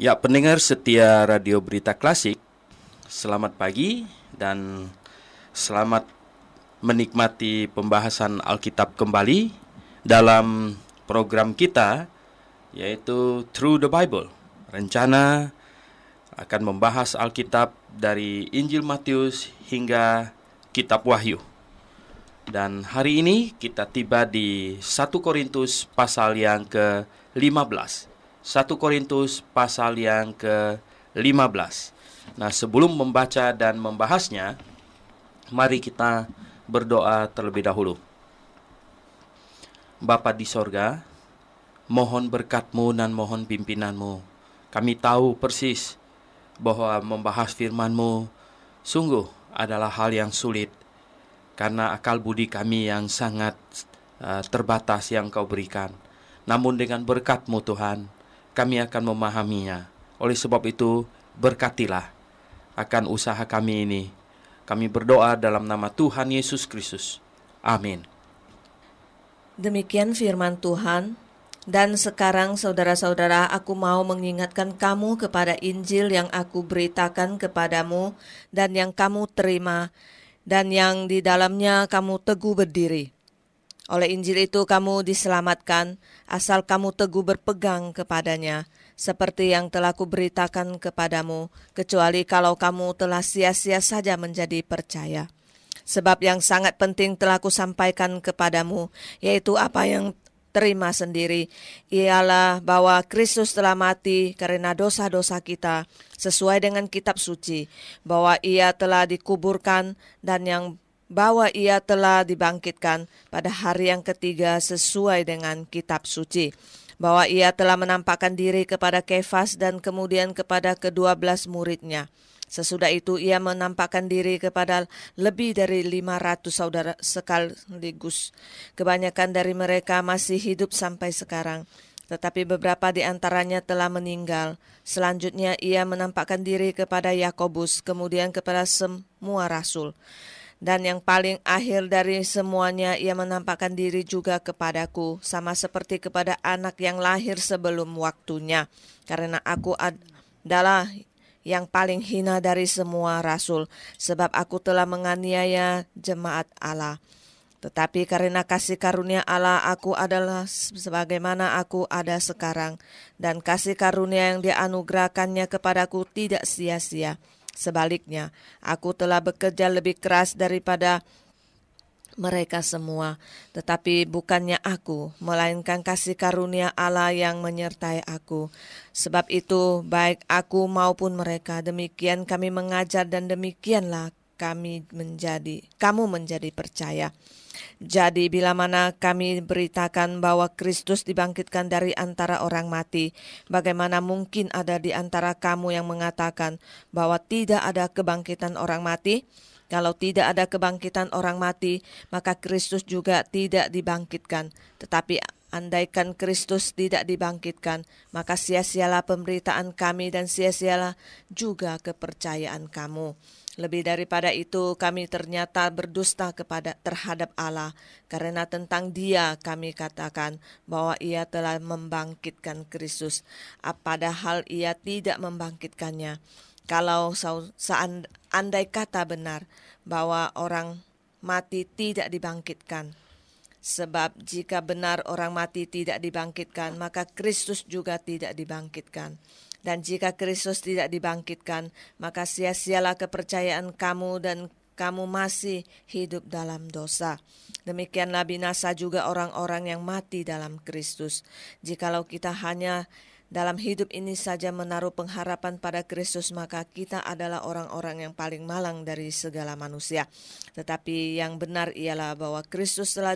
Ya, pendengar setia Radio Berita Klasik, selamat pagi dan selamat menikmati pembahasan Alkitab kembali dalam program kita, yaitu Through the Bible. Rencana akan membahas Alkitab dari Injil Matius hingga Kitab Wahyu. Dan hari ini kita tiba di 1 Korintus pasal yang ke-15. 1 Korintus pasal yang ke-15. Nah, sebelum membaca dan membahasnya, mari kita berdoa terlebih dahulu. Bapa di sorga, mohon berkat-Mu dan mohon pimpinan-Mu. Kami tahu persis bahwa membahas firman-Mu sungguh adalah hal yang sulit, karena akal budi kami yang sangat terbatas yang Kau berikan. Namun dengan berkat-Mu Tuhan, kami akan memahaminya. Oleh sebab itu, berkatilah akan usaha kami ini. Kami berdoa dalam nama Tuhan Yesus Kristus. Amin. Demikian firman Tuhan. Dan sekarang saudara-saudara, aku mau mengingatkan kamu kepada Injil yang aku beritakan kepadamu dan yang kamu terima dan yang di dalamnya kamu teguh berdiri. Oleh Injil itu kamu diselamatkan, asal kamu teguh berpegang kepadanya, seperti yang telah kuberitakan kepadamu, kecuali kalau kamu telah sia-sia saja menjadi percaya. Sebab yang sangat penting telah kusampaikan kepadamu, yaitu apa yang terima sendiri, ialah bahwa Kristus telah mati karena dosa-dosa kita, sesuai dengan kitab suci, bahwa Ia telah dikuburkan dan bahwa Ia telah dibangkitkan pada hari yang ketiga sesuai dengan kitab suci, bahwa Ia telah menampakkan diri kepada Kefas dan kemudian kepada ke-12 muridnya. Sesudah itu Ia menampakkan diri kepada lebih dari 500 saudara sekaligus. Kebanyakan dari mereka masih hidup sampai sekarang, tetapi beberapa di antaranya telah meninggal. Selanjutnya Ia menampakkan diri kepada Yakobus, kemudian kepada semua rasul. Dan yang paling akhir dari semuanya, Ia menampakkan diri juga kepadaku, sama seperti kepada anak yang lahir sebelum waktunya. Karena aku adalah yang paling hina dari semua rasul, sebab aku telah menganiaya jemaat Allah. Tetapi karena kasih karunia Allah, aku adalah sebagaimana aku ada sekarang. Dan kasih karunia yang dianugerahkannya kepadaku tidak sia-sia. Sebaliknya, aku telah bekerja lebih keras daripada mereka semua. Tetapi bukannya aku, melainkan kasih karunia Allah yang menyertai aku. Sebab itu, baik aku maupun mereka, demikian kami mengajar dan demikianlah kamu menjadi percaya. Jadi bila mana kami beritakan bahwa Kristus dibangkitkan dari antara orang mati, bagaimana mungkin ada di antara kamu yang mengatakan bahwa tidak ada kebangkitan orang mati? Kalau tidak ada kebangkitan orang mati, maka Kristus juga tidak dibangkitkan. Tetapi andaikan Kristus tidak dibangkitkan, maka sia-sialah pemberitaan kami dan sia-sialah juga kepercayaan kamu. Lebih daripada itu, kami ternyata berdusta terhadap Allah, karena tentang Dia kami katakan bahwa Ia telah membangkitkan Kristus, padahal Ia tidak membangkitkannya. Kalau andai kata benar bahwa orang mati tidak dibangkitkan, sebab jika benar orang mati tidak dibangkitkan, maka Kristus juga tidak dibangkitkan. Dan jika Kristus tidak dibangkitkan, maka sia-sialah kepercayaan kamu dan kamu masih hidup dalam dosa. Demikianlah binasa juga orang-orang yang mati dalam Kristus. Jikalau kita hanya dalam hidup ini saja menaruh pengharapan pada Kristus, maka kita adalah orang-orang yang paling malang dari segala manusia. Tetapi yang benar ialah bahwa Kristus telah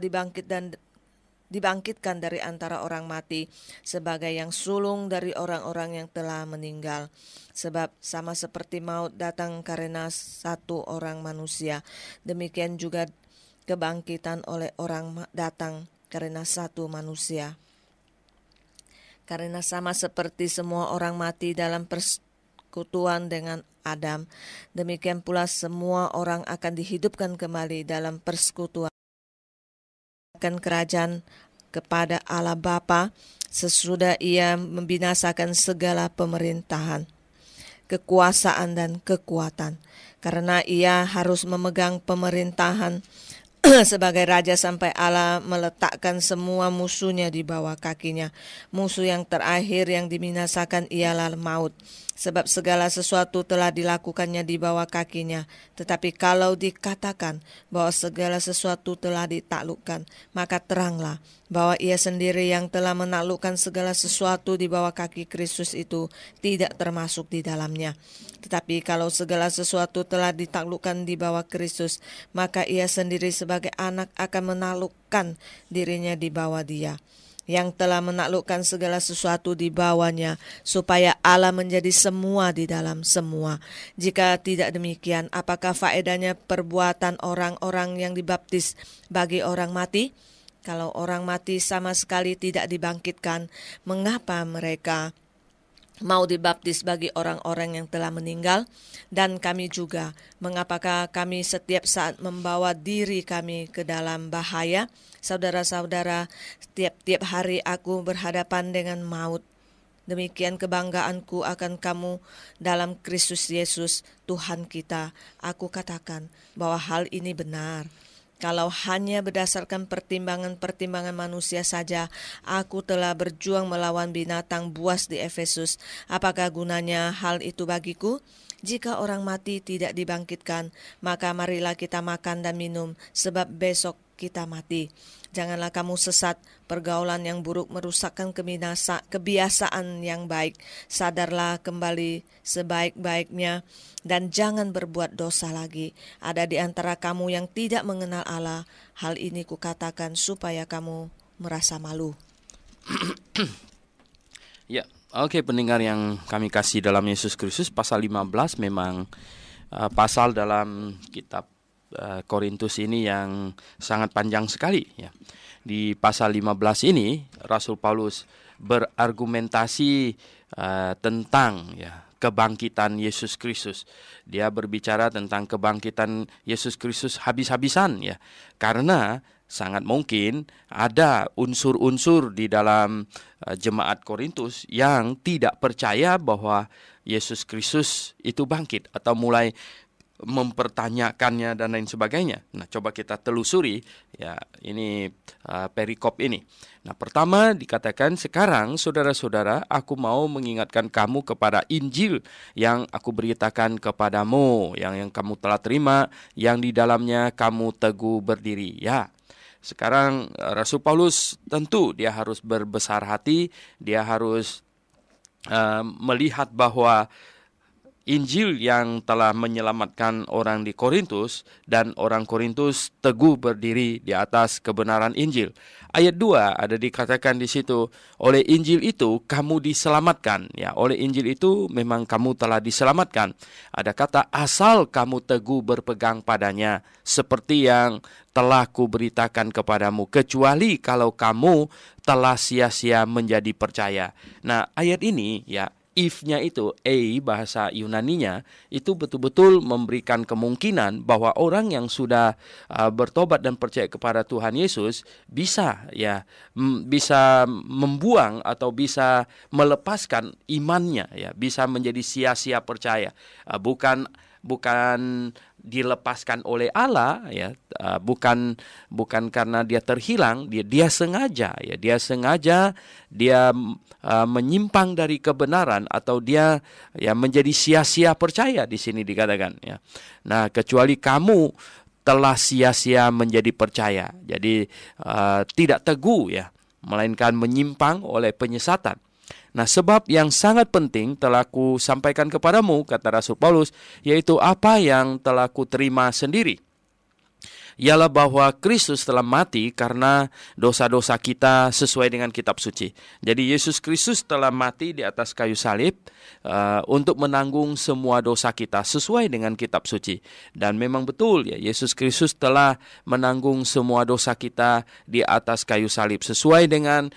dibangkitkan dari antara orang mati sebagai yang sulung dari orang-orang yang telah meninggal. Sebab sama seperti maut datang karena satu orang manusia, demikian juga kebangkitan oleh orang datang karena satu manusia. Karena sama seperti semua orang mati dalam persekutuan dengan Adam, demikian pula semua orang akan dihidupkan kembali dalam persekutuan kerajaan kepada Allah Bapa sesudah ia membinasakan segala pemerintahan, kekuasaan dan kekuatan. Karena ia harus memegang pemerintahan sebagai raja sampai Allah meletakkan semua musuhnya di bawah kakinya. Musuh yang terakhir yang dibinasakan ialah maut, sebab segala sesuatu telah dilakukannya di bawah kakinya. Tetapi kalau dikatakan bahwa segala sesuatu telah ditaklukkan, maka teranglah bahwa ia sendiri yang telah menaklukkan segala sesuatu di bawah kaki Kristus itu tidak termasuk di dalamnya. Tetapi kalau segala sesuatu telah ditaklukkan di bawah Kristus, maka ia sendiri sebagai anak akan menaklukkan dirinya di bawah Dia yang telah menaklukkan segala sesuatu di bawahnya, supaya Allah menjadi semua di dalam semua. Jika tidak demikian, apakah faedahnya perbuatan orang-orang yang dibaptis bagi orang mati? Kalau orang mati sama sekali tidak dibangkitkan, mengapa mereka mau dibaptis bagi orang-orang yang telah meninggal? Dan kami juga, mengapakah kami setiap saat membawa diri kami ke dalam bahaya? Saudara-saudara, tiap-tiap hari aku berhadapan dengan maut. Demikian kebanggaanku akan kamu dalam Kristus Yesus, Tuhan kita. Aku katakan bahwa hal ini benar. Kalau hanya berdasarkan pertimbangan-pertimbangan manusia saja, aku telah berjuang melawan binatang buas di Efesus. Apakah gunanya hal itu bagiku? Jika orang mati tidak dibangkitkan, maka marilah kita makan dan minum, sebab besok kita mati. Janganlah kamu sesat, pergaulan yang buruk merusakkan kebiasaan yang baik. Sadarlah kembali sebaik-baiknya dan jangan berbuat dosa lagi. Ada di antara kamu yang tidak mengenal Allah. Hal ini kukatakan supaya kamu merasa malu. Ya, oke pendengar yang kami kasih dalam Yesus Kristus, pasal 15 memang pasal dalam kitab Korintus ini yang sangat panjang sekali ya. Di pasal 15 ini Rasul Paulus berargumentasi tentang ya kebangkitan Yesus Kristus. Dia berbicara tentang kebangkitan Yesus Kristus habis-habisan ya. Karena sangat mungkin ada unsur-unsur di dalam jemaat Korintus yang tidak percaya bahwa Yesus Kristus itu bangkit atau mulai mempertanyakannya dan lain sebagainya. Nah, coba kita telusuri ya ini perikop ini. Nah, pertama dikatakan, sekarang saudara-saudara, aku mau mengingatkan kamu kepada Injil yang aku beritakan kepadamu, yang kamu telah terima, yang di dalamnya kamu teguh berdiri. Ya, sekarang Rasul Paulus tentu dia harus berbesar hati, dia harus melihat bahwa Injil yang telah menyelamatkan orang di Korintus dan orang Korintus teguh berdiri di atas kebenaran Injil. Ayat 2 ada dikatakan di situ, oleh Injil itu kamu diselamatkan. Ya, oleh Injil itu memang kamu telah diselamatkan. Ada kata asal kamu teguh berpegang padanya, seperti yang telah kuberitakan kepadamu, kecuali kalau kamu telah sia-sia menjadi percaya. Nah, ayat ini ya, if-nya itu, bahasa Yunaninya, itu betul-betul memberikan kemungkinan bahwa orang yang sudah bertobat dan percaya kepada Tuhan Yesus bisa bisa membuang atau bisa melepaskan imannya ya, bisa menjadi sia-sia percaya. Bukan dilepaskan oleh Allah ya, bukan karena dia terhilang, dia sengaja ya, dia menyimpang dari kebenaran atau dia ya menjadi sia-sia percaya di sini dikatakan ya. Nah, kecuali kamu telah sia-sia menjadi percaya. Jadi tidak teguh ya, melainkan menyimpang oleh penyesatan. Nah, sebab yang sangat penting telah ku sampaikan kepadamu, kata Rasul Paulus, yaitu apa yang telah ku terima sendiri. Ialah bahwa Kristus telah mati karena dosa-dosa kita sesuai dengan kitab suci. Jadi Yesus Kristus telah mati di atas kayu salib untuk menanggung semua dosa kita sesuai dengan kitab suci. Dan memang betul ya, Yesus Kristus telah menanggung semua dosa kita di atas kayu salib sesuai dengan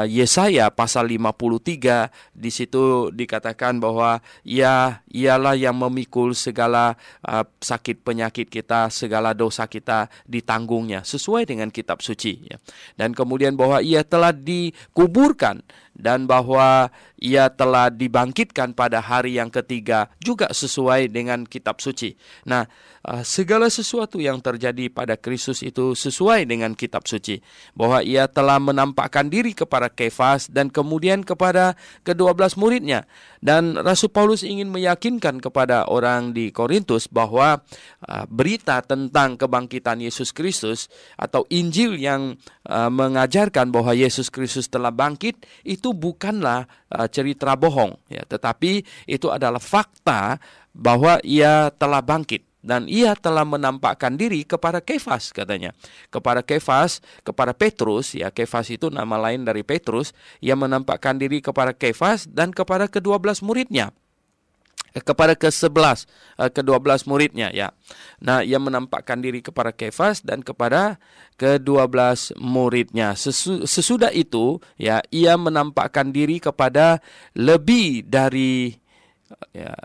Yesaya pasal 53. Di situ dikatakan bahwa ialah yang memikul segala sakit penyakit kita, segala dosa kita kita ditanggungnya sesuai dengan kitab suci, ya. Dan kemudian bahwa ia telah dikuburkan dan bahwa ia telah dibangkitkan pada hari yang ketiga juga sesuai dengan kitab suci. Nah, segala sesuatu yang terjadi pada Kristus itu sesuai dengan kitab suci. Bahwa ia telah menampakkan diri kepada Kefas dan kemudian kepada ke-12 muridnya. Dan Rasul Paulus ingin meyakinkan kepada orang di Korintus bahwa berita tentang kebangkitan Yesus Kristus atau Injil yang mengajarkan bahwa Yesus Kristus telah bangkit itu bukanlah cerita bohong, ya, tetapi itu adalah fakta bahwa ia telah bangkit dan ia telah menampakkan diri kepada Kefas, katanya. Kepada Kefas, kepada Petrus, ya, Kefas itu nama lain dari Petrus. Ia menampakkan diri kepada Kefas dan kepada ke-12 muridnya. Kepada ke-11, ke-12 muridnya, ya. Nah, ia menampakkan diri kepada Kefas dan kepada ke-12 muridnya. Sesudah itu, ya, ia menampakkan diri kepada lebih dari, ya,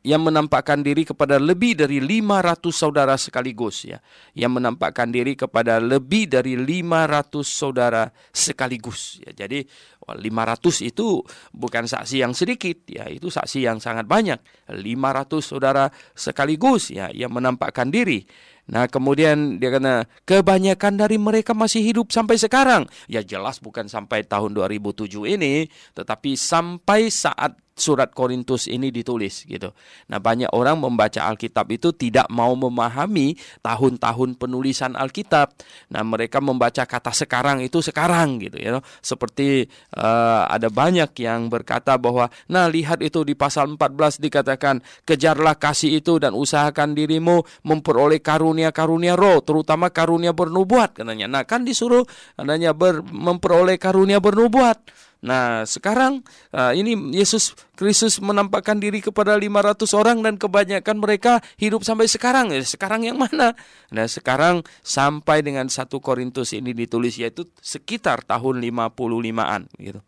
ia menampakkan diri kepada lebih dari 500 saudara sekaligus, ya. Ia menampakkan diri kepada lebih dari 500 saudara sekaligus, ya. Jadi 500 itu bukan saksi yang sedikit, ya, itu saksi yang sangat banyak. 500 saudara sekaligus, ya, ia menampakkan diri. Nah, kemudian dia kata kebanyakan dari mereka masih hidup sampai sekarang. Ya, jelas bukan sampai tahun 2007 ini, tetapi sampai saat surat Korintus ini ditulis, gitu. Nah, banyak orang membaca Alkitab itu tidak mau memahami tahun-tahun penulisan Alkitab. Nah, mereka membaca kata sekarang itu sekarang, gitu, ya. Seperti ada banyak yang berkata bahwa, nah, lihat itu di pasal 14 dikatakan, kejarlah kasih itu dan usahakan dirimu memperoleh karunia-karunia roh, terutama karunia bernubuat, katanya. Nah, kan disuruh katanya memperoleh karunia bernubuat. Nah, sekarang ini Yesus Kristus menampakkan diri kepada 500 orang dan kebanyakan mereka hidup sampai sekarang. Sekarang yang mana? Nah, sekarang sampai dengan 1 Korintus ini ditulis, yaitu sekitar tahun 55-an, gitu.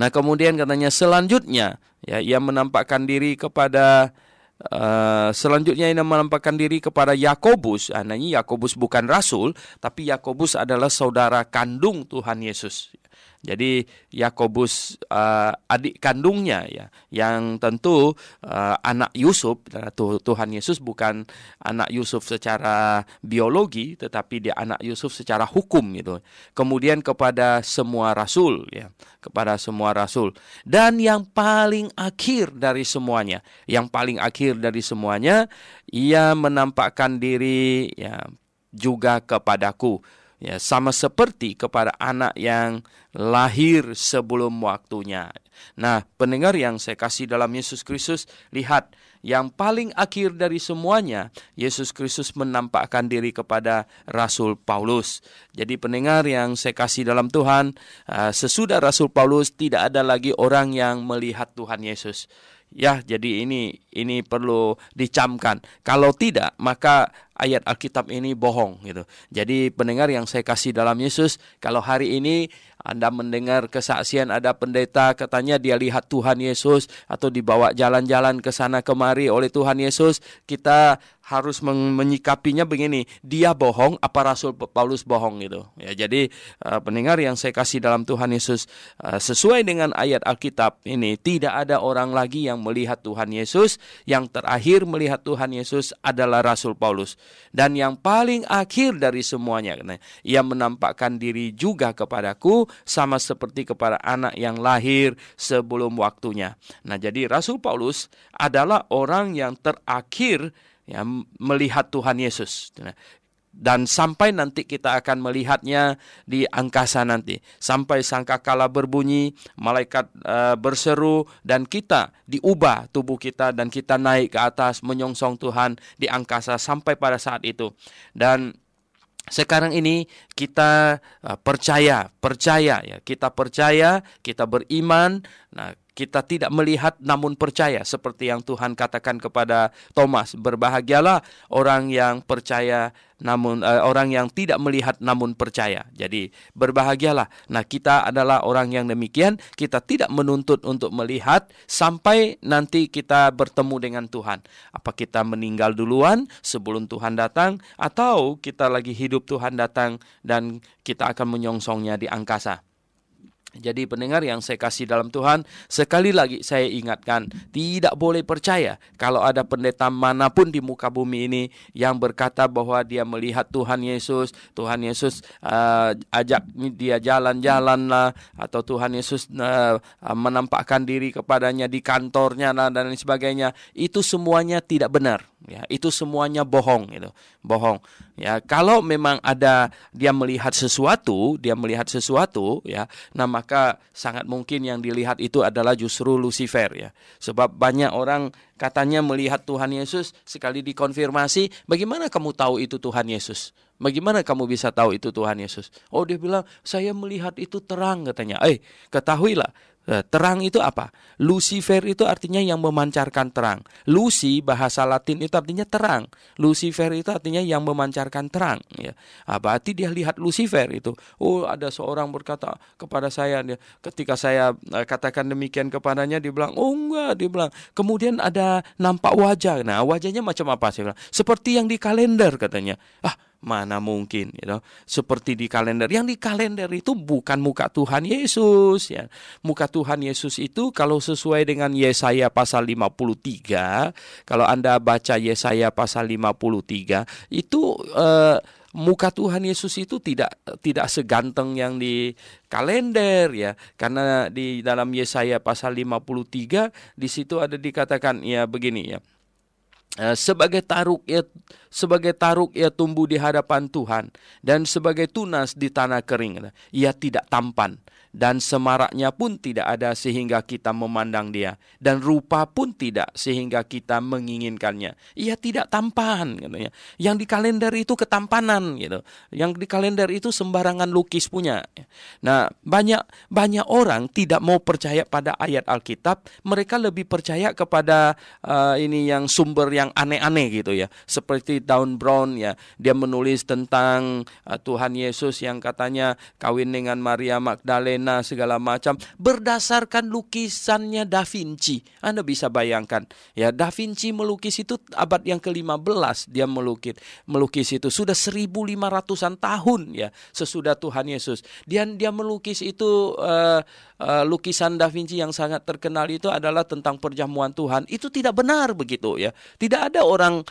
Nah, kemudian katanya selanjutnya, ya, ia menampakkan diri kepada selanjutnya ia menampakkan diri kepada Yakobus. Nah, ini Yakobus bukan rasul, tapi Yakobus adalah saudara kandung Tuhan Yesus. Jadi Yakobus adik kandungnya, ya, yang tentu anak Yusuf. Tuhan Yesus bukan anak Yusuf secara biologi, tetapi dia anak Yusuf secara hukum, gitu. Kemudian kepada semua rasul, ya, kepada semua rasul. Dan yang paling akhir dari semuanya, ia menampakkan diri, ya, juga kepadaku. Ya, sama seperti kepada anak yang lahir sebelum waktunya. Nah, pendengar yang saya kasih dalam Yesus Kristus, lihat, yang paling akhir dari semuanya, Yesus Kristus menampakkan diri kepada Rasul Paulus. Jadi pendengar yang saya kasih dalam Tuhan, sesudah Rasul Paulus tidak ada lagi orang yang melihat Tuhan Yesus. Ya, jadi ini perlu dicamkan. Kalau tidak, maka ayat Alkitab ini bohong, gitu. Jadi pendengar yang saya kasih dalam Yesus, kalau hari ini Anda mendengar kesaksian ada pendeta katanya dia lihat Tuhan Yesus atau dibawa jalan-jalan ke sana kemari oleh Tuhan Yesus, kita harus menyikapinya begini, dia bohong apa Rasul Paulus bohong, gitu. Ya, jadi pendengar yang saya kasih dalam Tuhan Yesus, sesuai dengan ayat Alkitab ini, tidak ada orang lagi yang melihat Tuhan Yesus. Yang terakhir melihat Tuhan Yesus adalah Rasul Paulus. Dan yang paling akhir dari semuanya, ia menampakkan diri juga kepadaku sama seperti kepada anak yang lahir sebelum waktunya. Nah, jadi Rasul Paulus adalah orang yang terakhir, ya, melihat Tuhan Yesus. Dan sampai nanti kita akan melihatnya di angkasa nanti. Sampai sangkakala berbunyi, malaikat berseru, dan kita diubah tubuh kita dan kita naik ke atas menyongsong Tuhan di angkasa sampai pada saat itu. Dan sekarang ini kita percaya, ya, kita percaya, kita beriman. Nah, Kita tidak melihat namun percaya, seperti yang Tuhan katakan kepada Thomas, berbahagialah orang yang percaya namun orang yang tidak melihat namun percaya. Jadi berbahagialah. Nah, kita adalah orang yang demikian. Kita tidak menuntut untuk melihat sampai nanti kita bertemu dengan Tuhan. Apa kita meninggal duluan sebelum Tuhan datang, atau kita lagi hidup Tuhan datang dan kita akan menyongsongnya di angkasa. Jadi pendengar yang saya kasih dalam Tuhan, sekali lagi saya ingatkan, tidak boleh percaya kalau ada pendeta manapun di muka bumi ini yang berkata bahwa dia melihat Tuhan Yesus ajak dia jalan-jalan lah, atau Tuhan Yesus menampakkan diri kepadanya di kantornya lah, dan lain sebagainya. Itu semuanya tidak benar. Ya, itu semuanya bohong, gitu. Bohong. Ya, kalau memang ada dia melihat sesuatu, ya, nah maka sangat mungkin yang dilihat itu adalah justru Lucifer, ya. Sebab banyak orang katanya melihat Tuhan Yesus, sekali dikonfirmasi, bagaimana kamu tahu itu Tuhan Yesus? Bagaimana kamu bisa tahu itu Tuhan Yesus? Oh, dia bilang, saya melihat itu terang, katanya. Ketahuilah, terang itu apa? Lucifer itu artinya yang memancarkan terang. Lucy bahasa Latin itu artinya terang. Lucifer itu artinya yang memancarkan terang. Ya. Berarti dia lihat Lucifer itu. Oh, ada seorang berkata kepada saya, ketika saya katakan demikian kepadanya, dia bilang, oh enggak, dia bilang. Kemudian ada nampak wajah. Nah, wajahnya macam apa? Saya bilang, seperti yang di kalender, katanya. Mana mungkin, seperti di kalender. Yang di kalender itu bukan muka Tuhan Yesus, ya. Muka Tuhan Yesus itu kalau sesuai dengan Yesaya pasal 53, kalau Anda baca Yesaya pasal 53, itu muka Tuhan Yesus itu tidak seganteng yang di kalender, ya. Karena di dalam Yesaya pasal 53 di situ ada dikatakan ya begini, ya. Sebagai taruk ia tumbuh di hadapan Tuhan, dan sebagai tunas di tanah kering. Ia tidak tampan, dan semaraknya pun tidak ada sehingga kita memandang dia, dan rupa pun tidak sehingga kita menginginkannya. Ia tidak tampan, katanya. Yang di kalender itu ketampanan, gitu. Yang di kalender itu sembarangan lukis punya. Nah, banyak orang tidak mau percaya pada ayat Alkitab. Mereka lebih percaya kepada ini yang sumber yang aneh-aneh, gitu ya. Seperti Don Brown, ya, dia menulis tentang Tuhan Yesus yang katanya kawin dengan Maria Magdalena segala macam berdasarkan lukisannya Da Vinci. Anda bisa bayangkan, ya, Da Vinci melukis itu abad yang ke-15, dia melukis itu sudah 1500-an tahun, ya, sesudah Tuhan Yesus. Dia melukis itu lukisan Da Vinci yang sangat terkenal itu adalah tentang perjamuan Tuhan. Itu tidak benar begitu, ya. Tidak ada orang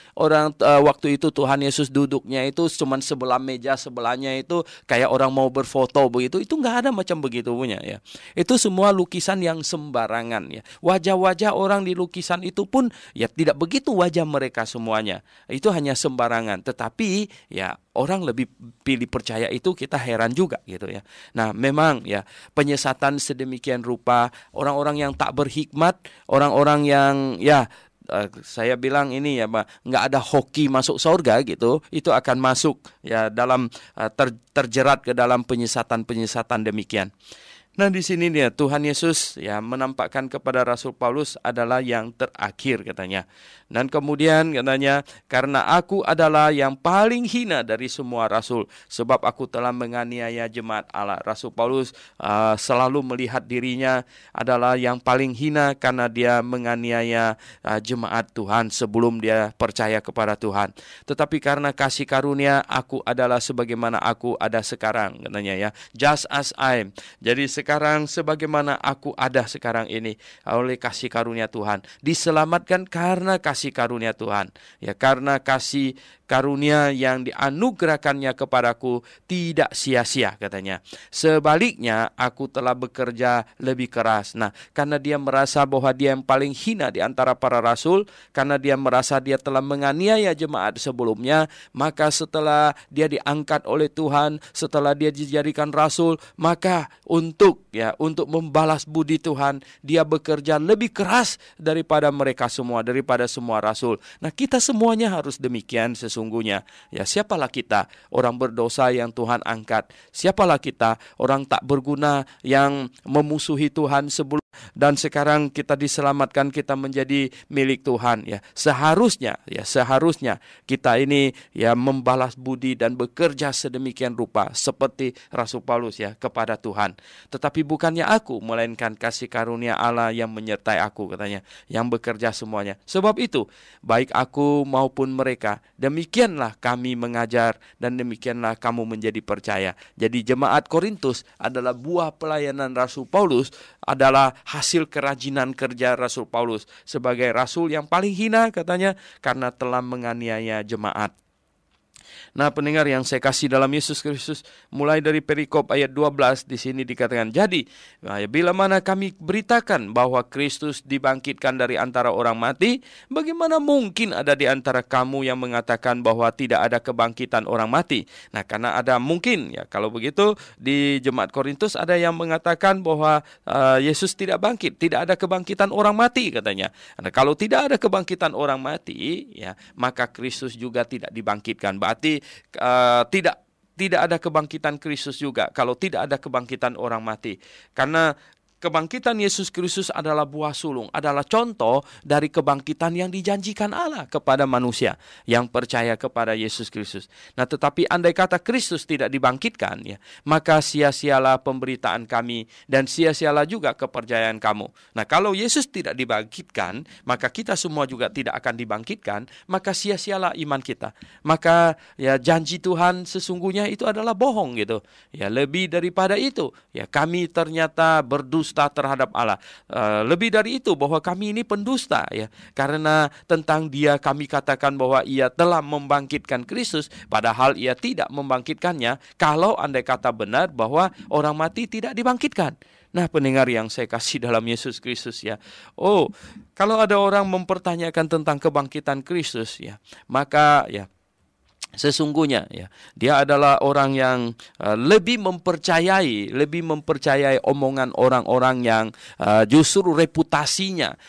waktu itu Tuhan Yesus duduknya itu cuman sebelah meja sebelahnya itu kayak orang mau berfoto begitu. Itu nggak ada macam begitu punya, ya. Itu semua lukisan yang sembarangan, ya. Wajah-wajah orang di lukisan itu pun ya tidak begitu wajah mereka semuanya. Itu hanya sembarangan. Tetapi ya orang lebih pilih percaya itu, kita heran juga, gitu ya. Nah, memang ya penyesatan sedemikian rupa, orang-orang yang tak berhikmat, orang-orang yang ya saya bilang ini ya, nggak ada hoki masuk surga gitu, itu akan masuk ya dalam terjerat ke dalam penyesatan demikian. Nah, di sini dia Tuhan Yesus ya menampakkan kepada Rasul Paulus adalah yang terakhir, katanya. Dan kemudian katanya, karena aku adalah yang paling hina dari semua rasul, sebab aku telah menganiaya jemaat Allah. Rasul Paulus selalu melihat dirinya adalah yang paling hina karena dia menganiaya jemaat Tuhan sebelum dia percaya kepada Tuhan. Tetapi karena kasih karunia, aku adalah sebagaimana aku ada sekarang, katanya, ya. Just as I am. Jadi sekarang sebagaimana aku ada sekarang ini oleh kasih karunia Tuhan. Diselamatkan karena kasih karunia Tuhan. Ya, karena kasih karunia yang dianugerahkannya kepadaku tidak sia-sia, katanya. Sebaliknya, aku telah bekerja lebih keras. Nah, karena dia merasa bahwa dia yang paling hina di antara para rasul, karena dia merasa dia telah menganiaya jemaat sebelumnya, maka setelah dia diangkat oleh Tuhan, setelah dia dijadikan rasul, maka untuk membalas budi Tuhan, dia bekerja lebih keras daripada mereka semua, daripada semua rasul. Nah, kita semuanya harus demikian sesungguhnya. Ya, siapalah kita, orang berdosa yang Tuhan angkat? Siapalah kita, orang tak berguna yang memusuhi Tuhan sebelum dan sekarang kita diselamatkan, kita menjadi milik Tuhan ya. Seharusnya kita ini ya membalas budi dan bekerja sedemikian rupa seperti Rasul Paulus ya kepada Tuhan. Tetapi bukannya aku, melainkan kasih karunia Allah yang menyertai aku, katanya, yang bekerja semuanya. Sebab itu baik aku maupun mereka, demikianlah kami mengajar dan demikianlah kamu menjadi percaya. Jadi jemaat Korintus adalah buah pelayanan Rasul Paulus, adalah hasil kerajinan kerja Rasul Paulus sebagai rasul yang paling hina, katanya, karena telah menganiaya jemaat. Nah, pendengar yang saya kasih dalam Yesus Kristus, mulai dari perikop ayat 12 di sini dikatakan, jadi bila mana kami beritakan bahwa Kristus dibangkitkan dari antara orang mati, bagaimana mungkin ada di antara kamu yang mengatakan bahwa tidak ada kebangkitan orang mati? Nah, karena ada mungkin ya, kalau begitu di jemaat Korintus ada yang mengatakan bahwa Yesus tidak bangkit, tidak ada kebangkitan orang mati, katanya. Nah, kalau tidak ada kebangkitan orang mati, ya, maka Kristus juga tidak dibangkitkan. Berarti tidak ada kebangkitan Kristus juga kalau tidak ada kebangkitan orang mati. Karena kebangkitan Yesus Kristus adalah buah sulung, adalah contoh dari kebangkitan yang dijanjikan Allah kepada manusia yang percaya kepada Yesus Kristus. Nah, tetapi andai kata Kristus tidak dibangkitkan, ya, maka sia-sialah pemberitaan kami dan sia-sialah juga kepercayaan kamu. Nah, kalau Yesus tidak dibangkitkan, maka kita semua juga tidak akan dibangkitkan, maka sia-sialah iman kita. Maka ya janji Tuhan sesungguhnya itu adalah bohong gitu. Ya, lebih daripada itu, ya kami ternyata berdusta terhadap Allah. Lebih dari itu, bahwa kami ini pendusta ya, karena tentang Dia kami katakan bahwa Ia telah membangkitkan Kristus, padahal Ia tidak membangkitkannya. Kalau andai kata benar bahwa orang mati tidak dibangkitkan. Nah, pendengar yang saya kasih dalam Yesus Kristus ya. Oh, kalau ada orang mempertanyakan tentang kebangkitan Kristus ya, maka ya sesungguhnya ya, dia adalah orang yang lebih mempercayai omongan orang-orang yang justru reputasinya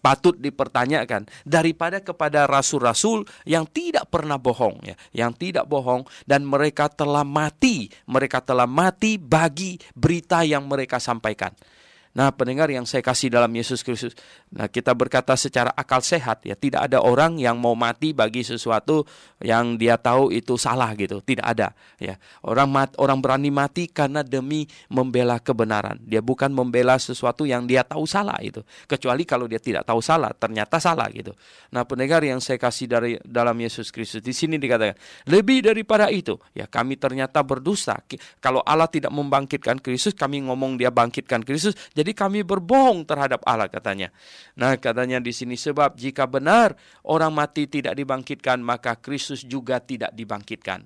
patut dipertanyakan daripada kepada rasul-rasul yang tidak pernah bohong ya, yang tidak bohong, dan mereka telah mati bagi berita yang mereka sampaikan. Nah, pendengar yang saya kasih dalam Yesus Kristus, nah kita berkata secara akal sehat ya, tidak ada orang yang mau mati bagi sesuatu yang dia tahu itu salah gitu, tidak ada ya. Orang berani mati karena demi membela kebenaran. Dia bukan membela sesuatu yang dia tahu salah itu. Kecuali kalau dia tidak tahu salah, ternyata salah gitu. Nah, pendengar yang saya kasih dari dalam Yesus Kristus, di sini dikatakan, lebih daripada itu ya, kami ternyata berdusta. Kalau Allah tidak membangkitkan Kristus, kami ngomong Dia bangkitkan Kristus, jadi kami berbohong terhadap Allah, katanya. Nah, katanya di sini, sebab jika benar orang mati tidak dibangkitkan, maka Kristus juga tidak dibangkitkan.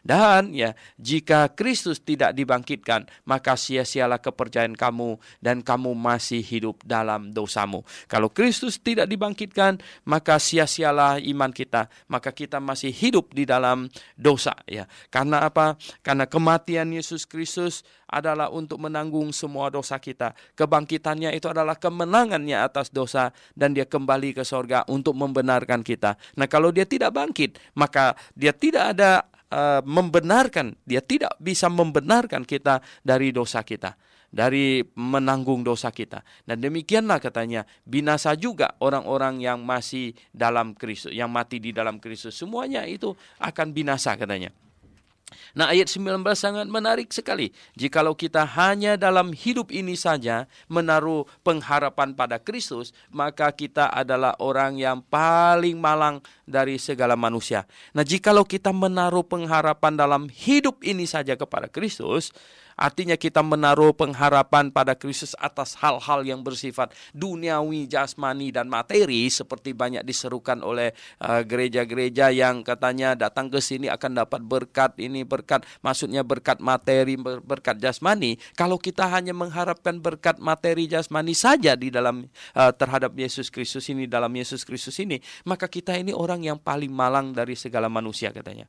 Dan ya, jika Kristus tidak dibangkitkan, maka sia-sialah kepercayaan kamu dan kamu masih hidup dalam dosamu. Kalau Kristus tidak dibangkitkan, maka sia-sialah iman kita, maka kita masih hidup di dalam dosa ya. Karena apa? Karena kematian Yesus Kristus adalah untuk menanggung semua dosa kita. Kebangkitannya itu adalah kemenangannya atas dosa, dan Dia kembali ke sorga untuk membenarkan kita. Nah, kalau Dia tidak bangkit, maka Dia tidak ada Dia tidak bisa membenarkan kita dari dosa kita, dari menanggung dosa kita. Dan demikianlah katanya, binasa juga orang-orang yang masih dalam Kristus, yang mati di dalam Kristus. Semuanya itu akan binasa, katanya. Nah, ayat 19 sangat menarik sekali. Jikalau kita hanya dalam hidup ini saja menaruh pengharapan pada Kristus, maka kita adalah orang yang paling malang dari segala manusia. Nah, jikalau kita menaruh pengharapan dalam hidup ini saja kepada Kristus, artinya kita menaruh pengharapan pada Kristus atas hal-hal yang bersifat duniawi, jasmani, dan materi, seperti banyak diserukan oleh gereja-gereja yang katanya datang ke sini akan dapat berkat ini, berkat, maksudnya berkat materi, berkat jasmani. Kalau kita hanya mengharapkan berkat materi jasmani saja di dalam terhadap Yesus Kristus ini, dalam Yesus Kristus ini, maka kita ini orang yang paling malang dari segala manusia, katanya.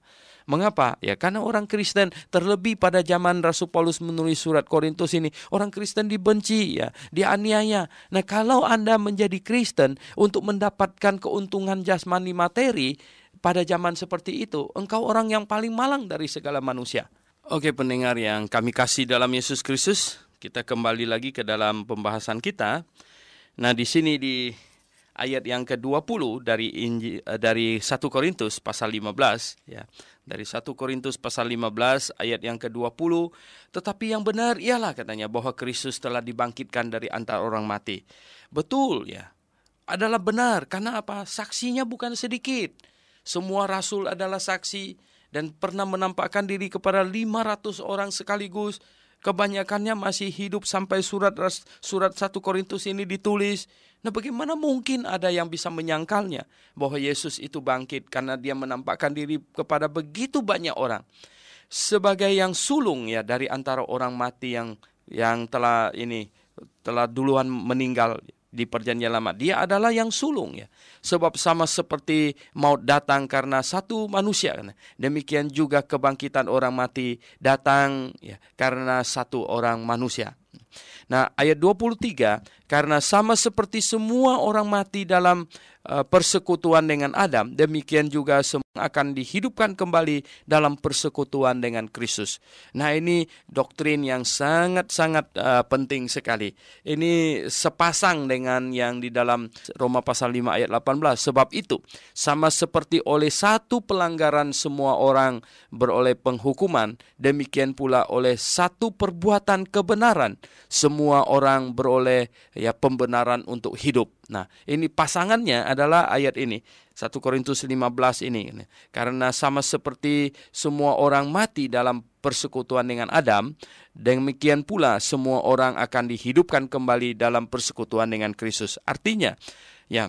Mengapa? Ya, karena orang Kristen, terlebih pada zaman Rasul Paulus menulis surat Korintus ini, orang Kristen dibenci ya, dianiaya. Nah, kalau Anda menjadi Kristen untuk mendapatkan keuntungan jasmani materi pada zaman seperti itu, engkau orang yang paling malang dari segala manusia. Oke, pendengar yang kami kasih dalam Yesus Kristus, kita kembali lagi ke dalam pembahasan kita. Nah, di sini di ayat yang ke-20 dari 1 Korintus pasal 15 ya. Dari 1 Korintus pasal 15 ayat yang ke-20, tetapi yang benar ialah katanya bahwa Kristus telah dibangkitkan dari antara orang mati. Betul ya. Adalah benar karena apa? Saksinya bukan sedikit. Semua rasul adalah saksi dan pernah menampakkan diri kepada 500 orang sekaligus. Kebanyakannya masih hidup sampai surat 1 Korintus ini ditulis. Nah, bagaimana mungkin ada yang bisa menyangkalnya bahwa Yesus itu bangkit karena dia menampakkan diri kepada begitu banyak orang. Sebagai yang sulung ya dari antara orang mati yang telah duluan meninggal di perjanjian lama. Dia adalah yang sulung ya. Sebab sama seperti maut datang karena satu manusia, demikian juga kebangkitan orang mati datang ya karena satu orang manusia. Nah, ayat 23, karena sama seperti semua orang mati dalam persekutuan dengan Adam, demikian juga semua akan dihidupkan kembali dalam persekutuan dengan Kristus. Nah, ini doktrin yang sangat-sangat penting sekali. Ini sepasang dengan yang di dalam Roma pasal 5 ayat 18. Sebab itu, sama seperti oleh satu pelanggaran semua orang beroleh penghukuman, demikian pula oleh satu perbuatan kebenaran semua orang beroleh pembenaran untuk hidup. Nah, ini pasangannya adalah ayat ini, 1 Korintus 15 ini. Karena sama seperti semua orang mati dalam persekutuan dengan Adam, demikian pula semua orang akan dihidupkan kembali dalam persekutuan dengan Kristus. Artinya, ya,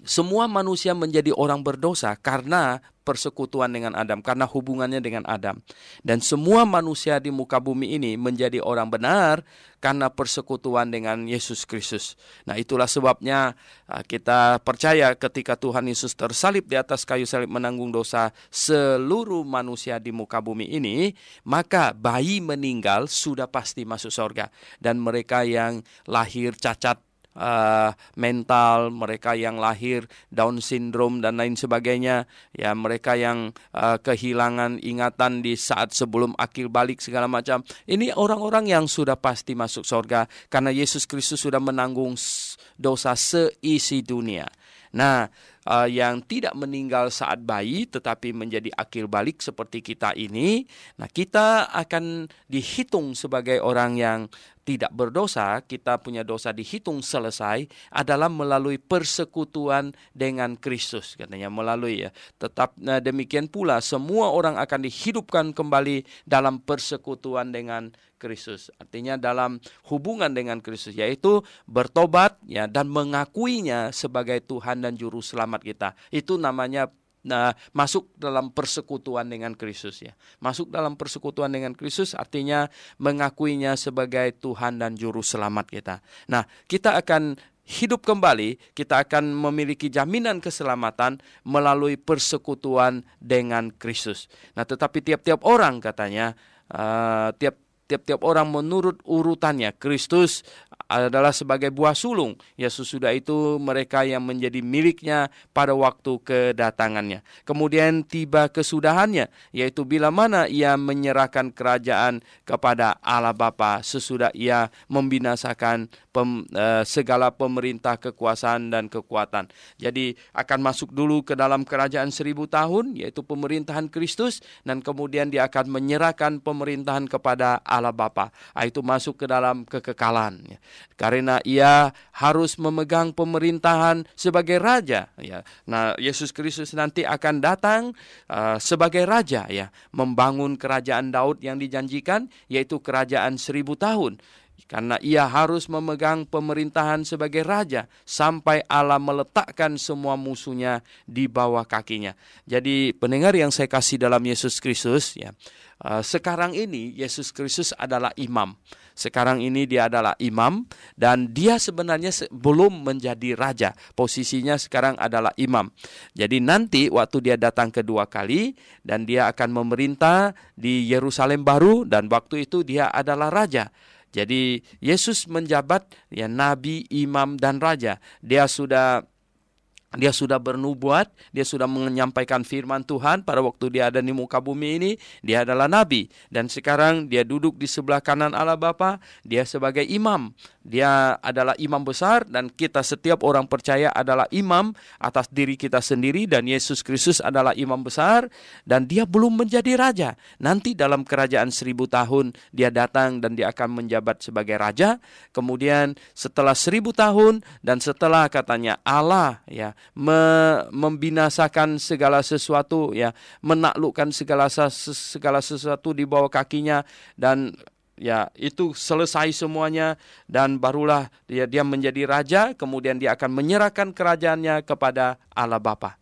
semua manusia menjadi orang berdosa karena persekutuan dengan Adam, karena hubungannya dengan Adam. Dan semua manusia di muka bumi ini menjadi orang benar karena persekutuan dengan Yesus Kristus. Nah, itulah sebabnya kita percaya ketika Tuhan Yesus tersalib di atas kayu salib menanggung dosa seluruh manusia di muka bumi ini, maka bayi meninggal sudah pasti masuk surga. Dan mereka yang lahir cacat mental, mereka yang lahir Down syndrome dan lain sebagainya, ya mereka yang kehilangan ingatan di saat sebelum akil balik segala macam. Ini orang-orang yang sudah pasti masuk surga karena Yesus Kristus sudah menanggung dosa seisi dunia. Nah, yang tidak meninggal saat bayi tetapi menjadi akil balik seperti kita ini, nah kita akan dihitung sebagai orang yang tidak berdosa. Kita punya dosa dihitung selesai adalah melalui persekutuan dengan Kristus, katanya melalui ya. Demikian pula semua orang akan dihidupkan kembali dalam persekutuan dengan Kristus. Artinya dalam hubungan dengan Kristus, yaitu bertobat ya dan mengakuinya sebagai Tuhan dan juru selamat kita. Itu namanya masuk dalam persekutuan dengan Kristus ya. Masuk dalam persekutuan dengan Kristus artinya mengakuinya sebagai Tuhan dan juru selamat kita. Nah, kita akan hidup kembali, kita akan memiliki jaminan keselamatan melalui persekutuan dengan Kristus. Nah, tetapi tiap-tiap orang katanya tiap-tiap orang menurut urutannya. Kristus adalah sebagai buah sulung. Ya, sesudah itu mereka yang menjadi miliknya pada waktu kedatangannya. Kemudian tiba kesudahannya, yaitu bila mana ia menyerahkan kerajaan kepada Allah Bapa sesudah ia membinasakan segala pemerintah, kekuasaan dan kekuatan. Jadi akan masuk dulu ke dalam kerajaan 1000 tahun, yaitu pemerintahan Kristus, dan kemudian dia akan menyerahkan pemerintahan kepada Allah Bapa. Itu masuk ke dalam kekekalan. Karena ia harus memegang pemerintahan sebagai raja. Ya. Nah, Yesus Kristus nanti akan datang sebagai raja, ya, membangun kerajaan Daud yang dijanjikan, yaitu kerajaan 1000 tahun. Karena ia harus memegang pemerintahan sebagai raja sampai Allah meletakkan semua musuhnya di bawah kakinya. Jadi pendengar yang saya kasih dalam Yesus Kristus, ya, sekarang ini Yesus Kristus adalah imam. Sekarang ini dia adalah imam dan dia sebenarnya belum menjadi raja. Posisinya sekarang adalah imam. Jadi nanti waktu dia datang kedua kali dan dia akan memerintah di Yerusalem baru dan waktu itu dia adalah raja. Jadi Yesus menjabat ya nabi, imam dan raja. Dia sudah Dia sudah bernubuat, dia sudah menyampaikan firman Tuhan pada waktu dia ada di muka bumi ini. Dia adalah nabi. Dan sekarang dia duduk di sebelah kanan Allah Bapa. Dia sebagai imam. Dia adalah imam besar dan kita setiap orang percaya adalah imam atas diri kita sendiri. Dan Yesus Kristus adalah imam besar dan dia belum menjadi raja. Nanti dalam kerajaan 1000 tahun dia datang dan dia akan menjabat sebagai raja. Kemudian setelah 1000 tahun dan setelah katanya Allah membinasakan segala sesuatu, menaklukkan segala sesuatu di bawah kakinya, dan itu selesai semuanya, dan barulah dia menjadi raja. Kemudian dia akan menyerahkan kerajaannya kepada Allah Bapa.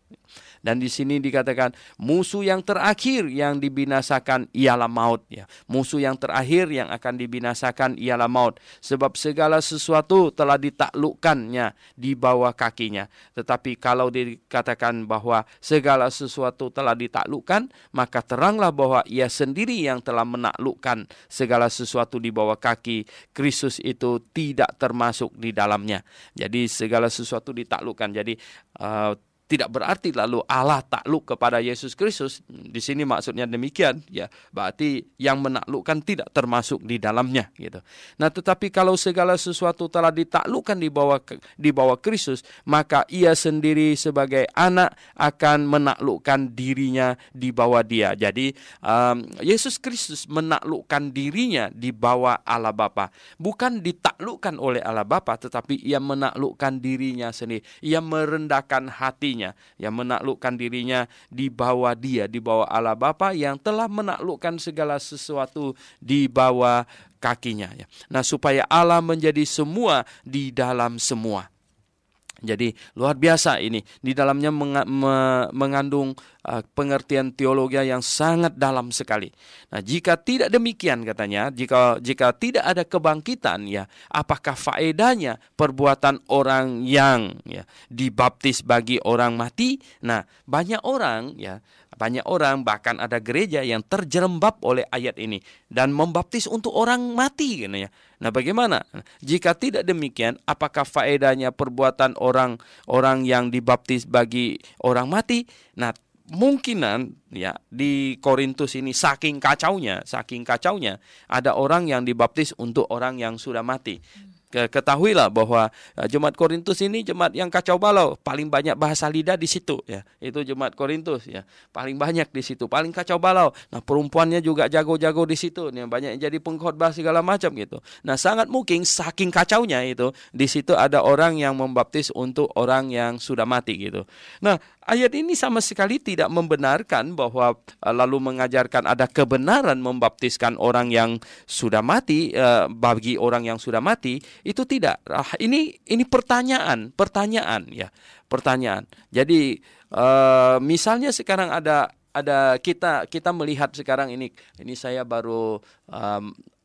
Dan di sini dikatakan musuh yang terakhir yang dibinasakan ialah maut. Musuh yang terakhir yang akan dibinasakan ialah maut. Sebab segala sesuatu telah ditaklukkannya di bawah kakinya. Tetapi kalau dikatakan bahwa segala sesuatu telah ditaklukkan, maka teranglah bahwa ia sendiri yang telah menaklukkan segala sesuatu di bawah kaki. Kristus itu tidak termasuk di dalamnya. Jadi segala sesuatu ditaklukkan. Jadi tidak berarti lalu Allah takluk kepada Yesus Kristus. Di sini maksudnya demikian, berarti yang menaklukkan tidak termasuk di dalamnya gitu. Nah, tetapi kalau segala sesuatu telah ditaklukkan di bawah Kristus, maka ia sendiri sebagai anak akan menaklukkan dirinya di bawah dia. Jadi Yesus Kristus menaklukkan dirinya di bawah Allah Bapa. Bukan ditaklukkan oleh Allah Bapa, tetapi ia menaklukkan dirinya sendiri. Ia merendahkan hatinya, yang menaklukkan dirinya di bawah dia, di bawah Allah Bapa yang telah menaklukkan segala sesuatu di bawah kakinya. Nah, supaya Allah menjadi semua di dalam semua. Jadi luar biasa ini. Di dalamnya mengandung pengertian teologi yang sangat dalam sekali. Nah, jika tidak demikian katanya, jika tidak ada kebangkitan, apakah faedahnya perbuatan orang yang dibaptis bagi orang mati? Nah, banyak orang bahkan ada gereja yang terjerembab oleh ayat ini dan membaptis untuk orang mati katanya. Nah, bagaimana? Jika tidak demikian, apakah faedahnya perbuatan orang yang dibaptis bagi orang mati? Nah, mungkinan di Korintus ini saking kacaunya ada orang yang dibaptis untuk orang yang sudah mati. Ketahuilah bahwa Jemaat Korintus ini jemaat yang kacau balau, paling banyak bahasa lidah di situ Itu Jemaat Korintus paling banyak di situ, paling kacau balau. Nah, perempuannya juga jago-jago di situ, banyak yang jadi pengkhotbah segala macam gitu. Nah, sangat mungkin saking kacaunya itu di situ ada orang yang membaptis untuk orang yang sudah mati gitu. Nah, ayat ini sama sekali tidak membenarkan bahwa lalu mengajarkan ada kebenaran membaptiskan orang yang sudah mati bagi orang yang sudah mati. Itu tidak. Ini pertanyaan. Jadi misalnya sekarang ada kita melihat sekarang ini saya baru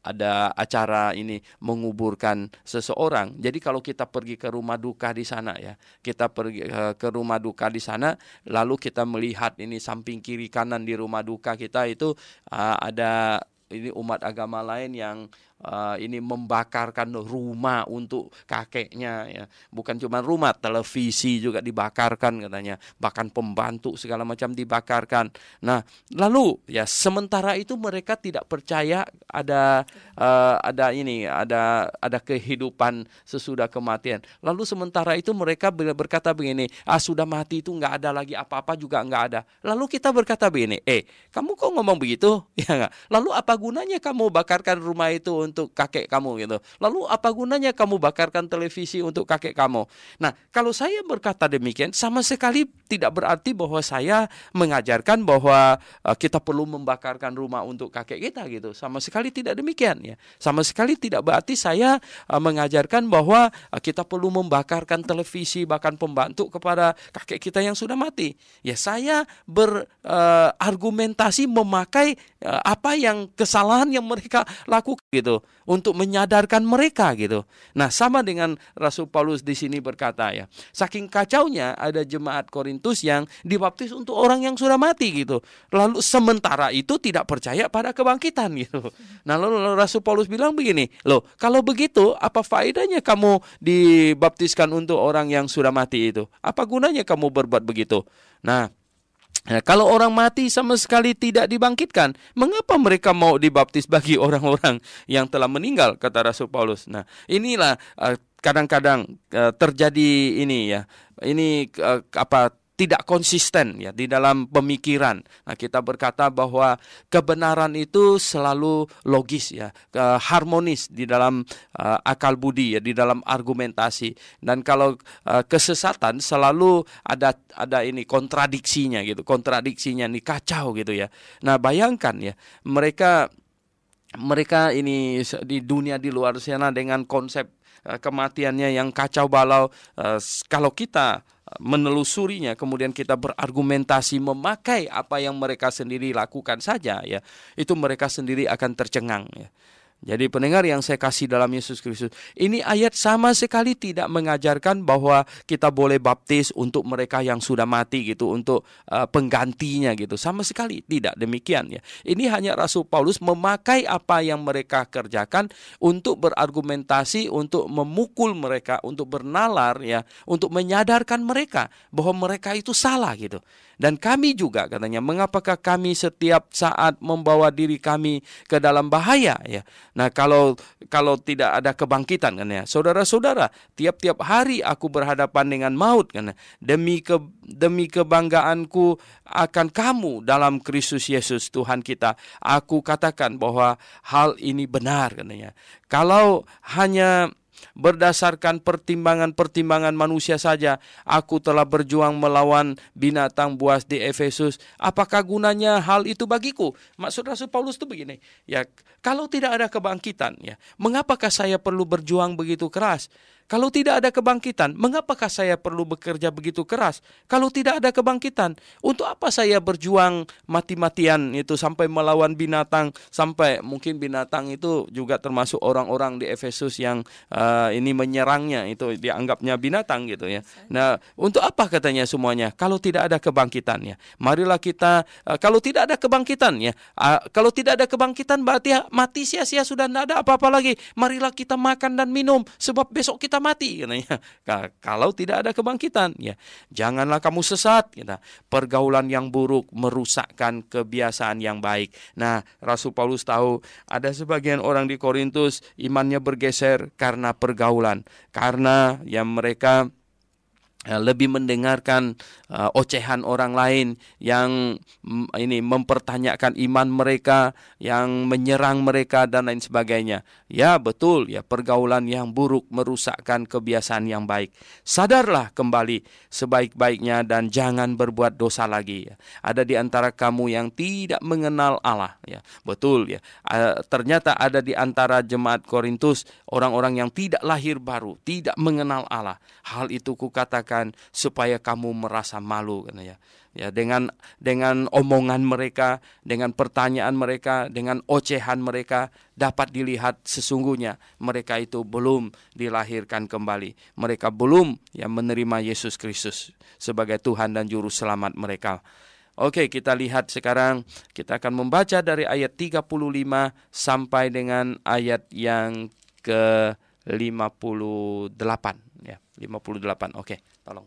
ada acara ini menguburkan seseorang. Jadi kalau kita pergi ke rumah duka di sana kita pergi ke rumah duka di sana, lalu kita melihat ini samping kiri kanan di rumah duka kita itu ada ini umat agama lain yang ini membakarkan rumah untuk kakeknya Bukan cuma rumah, televisi juga dibakarkan katanya, bahkan pembantu segala macam dibakarkan. Nah, lalu sementara itu mereka tidak percaya ada kehidupan sesudah kematian. Lalu sementara itu mereka berkata begini, sudah mati itu nggak ada lagi apa-apa juga nggak ada. Lalu kita berkata begini, kamu kok ngomong begitu? Lalu apa gunanya kamu bakarkan rumah itu untuk kakek kamu gitu? Lalu apa gunanya kamu bakarkan televisi untuk kakek kamu? Nah, kalau saya berkata demikian, sama sekali tidak berarti bahwa saya mengajarkan bahwa kita perlu membakarkan rumah untuk kakek kita gitu. Sama sekali tidak demikian Sama sekali tidak berarti saya mengajarkan bahwa kita perlu membakarkan televisi bahkan pembantu kepada kakek kita yang sudah mati. Saya berargumentasi memakai apa yang kesalahan yang mereka lakukan gitu. gitu, untuk menyadarkan mereka gitu. Nah, sama dengan Rasul Paulus di sini berkata ya, saking kacaunya ada jemaat Korintus yang dibaptis untuk orang yang sudah mati gitu. Lalu sementara itu tidak percaya pada kebangkitan gitu. Nah, lalu Rasul Paulus bilang begini, loh, kalau begitu apa faedahnya kamu dibaptiskan untuk orang yang sudah mati itu? Apa gunanya kamu berbuat begitu? Nah, kalau orang mati sama sekali tidak dibangkitkan, mengapa mereka mau dibaptis bagi orang-orang yang telah meninggal, kata Rasul Paulus. Nah, inilah kadang-kadang terjadi ini ya. Ini tidak konsisten ya di dalam pemikiran. Nah, kita berkata bahwa kebenaran itu selalu logis ya, harmonis di dalam akal budi ya, di dalam argumentasi. Dan kalau kesesatan selalu ada ini kontradiksinya gitu, kontradiksinya nih kacau gitu ya. Nah, bayangkan ya, mereka ini di dunia di luar sana dengan konsep kematiannya yang kacau balau. Kalau kita menelusurinya, kemudian kita berargumentasi memakai apa yang mereka sendiri lakukan saja ya, itu mereka sendiri akan tercengang ya. Jadi pendengar yang saya kasih dalam Yesus Kristus, ini ayat sama sekali tidak mengajarkan bahwa kita boleh baptis untuk mereka yang sudah mati gitu, untuk penggantinya gitu. Sama sekali tidak demikian ya. Ini hanya Rasul Paulus memakai apa yang mereka kerjakan untuk berargumentasi, untuk memukul mereka, untuk bernalar ya, untuk menyadarkan mereka bahwa mereka itu salah gitu. Dan kami juga katanya, mengapakah kami setiap saat membawa diri kami ke dalam bahaya ya. Nah, kalau tidak ada kebangkitan kan ya, saudara-saudara, tiap-tiap hari aku berhadapan dengan maut kan ya. Demi kebanggaanku akan kamu dalam Kristus Yesus Tuhan kita, aku katakan bahwa hal ini benar katanya. Kalau hanya berdasarkan pertimbangan-pertimbangan manusia saja, aku telah berjuang melawan binatang buas di Efesus. Apakah gunanya hal itu bagiku? Maksud Rasul Paulus itu begini, ya, kalau tidak ada kebangkitan, ya, mengapakah saya perlu berjuang begitu keras? Kalau tidak ada kebangkitan, mengapakah saya perlu bekerja begitu keras? Kalau tidak ada kebangkitan, untuk apa saya berjuang mati-matian itu sampai melawan binatang, sampai mungkin binatang itu juga termasuk orang-orang di Efesus yang ini menyerangnya, itu dianggapnya binatang gitu ya. Nah, untuk apa katanya semuanya? Kalau tidak ada kebangkitannya, marilah kita kalau tidak ada kebangkitan ya, kalau tidak ada kebangkitan berarti mati sia-sia, sudah tidak ada apa-apa lagi. Marilah kita makan dan minum sebab besok kita mati katanya. Kalau tidak ada kebangkitan ya, janganlah kamu sesat gitu. Pergaulan yang buruk merusakkan kebiasaan yang baik. Nah, Rasul Paulus tahu ada sebagian orang di Korintus imannya bergeser karena pergaulan, karena yang mereka lebih mendengarkan ocehan orang lain yang ini mempertanyakan iman mereka, yang menyerang mereka dan lain sebagainya. Ya betul ya, pergaulan yang buruk merusakkan kebiasaan yang baik. Sadarlah kembali sebaik-baiknya dan jangan berbuat dosa lagi ya. Ada di antara kamu yang tidak mengenal Allah ya. Betul ya. Ternyata ada di antara jemaat Korintus orang-orang yang tidak lahir baru, tidak mengenal Allah. Hal itu kukatakan supaya kamu merasa malu katanya. Ya, dengan omongan mereka, dengan pertanyaan mereka, dengan ocehan mereka, dapat dilihat sesungguhnya mereka itu belum dilahirkan kembali. Mereka belum menerima Yesus Kristus sebagai Tuhan dan Juru Selamat mereka. Oke, kita lihat sekarang, kita akan membaca dari ayat 35 sampai dengan ayat yang ke 58 ya, 58. Oke, tolong.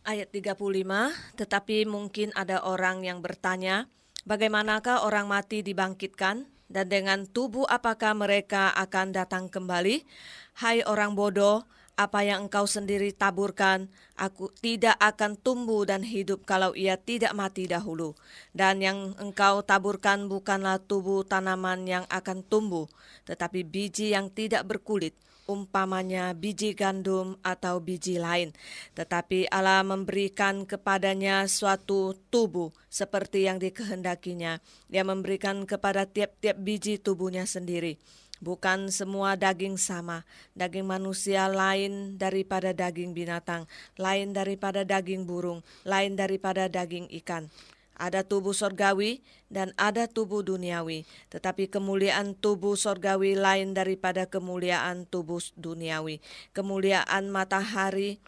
Ayat 35, tetapi mungkin ada orang yang bertanya, bagaimanakah orang mati dibangkitkan? Dan dengan tubuh apakah mereka akan datang kembali? Hai orang bodoh, apa yang engkau sendiri taburkan, aku tidak akan tumbuh dan hidup kalau ia tidak mati dahulu. Dan yang engkau taburkan bukanlah tubuh tanaman yang akan tumbuh, tetapi biji yang tidak berkulit, umpamanya biji gandum atau biji lain. Tetapi Allah memberikan kepadanya suatu tubuh seperti yang dikehendakinya. Dia memberikan kepada tiap-tiap biji tubuhnya sendiri. Bukan semua daging sama. Daging manusia lain daripada daging binatang, lain daripada daging burung, lain daripada daging ikan. Ada tubuh sorgawi dan ada tubuh duniawi. Tetapi kemuliaan tubuh sorgawi lain daripada kemuliaan tubuh duniawi. Kemuliaan matahari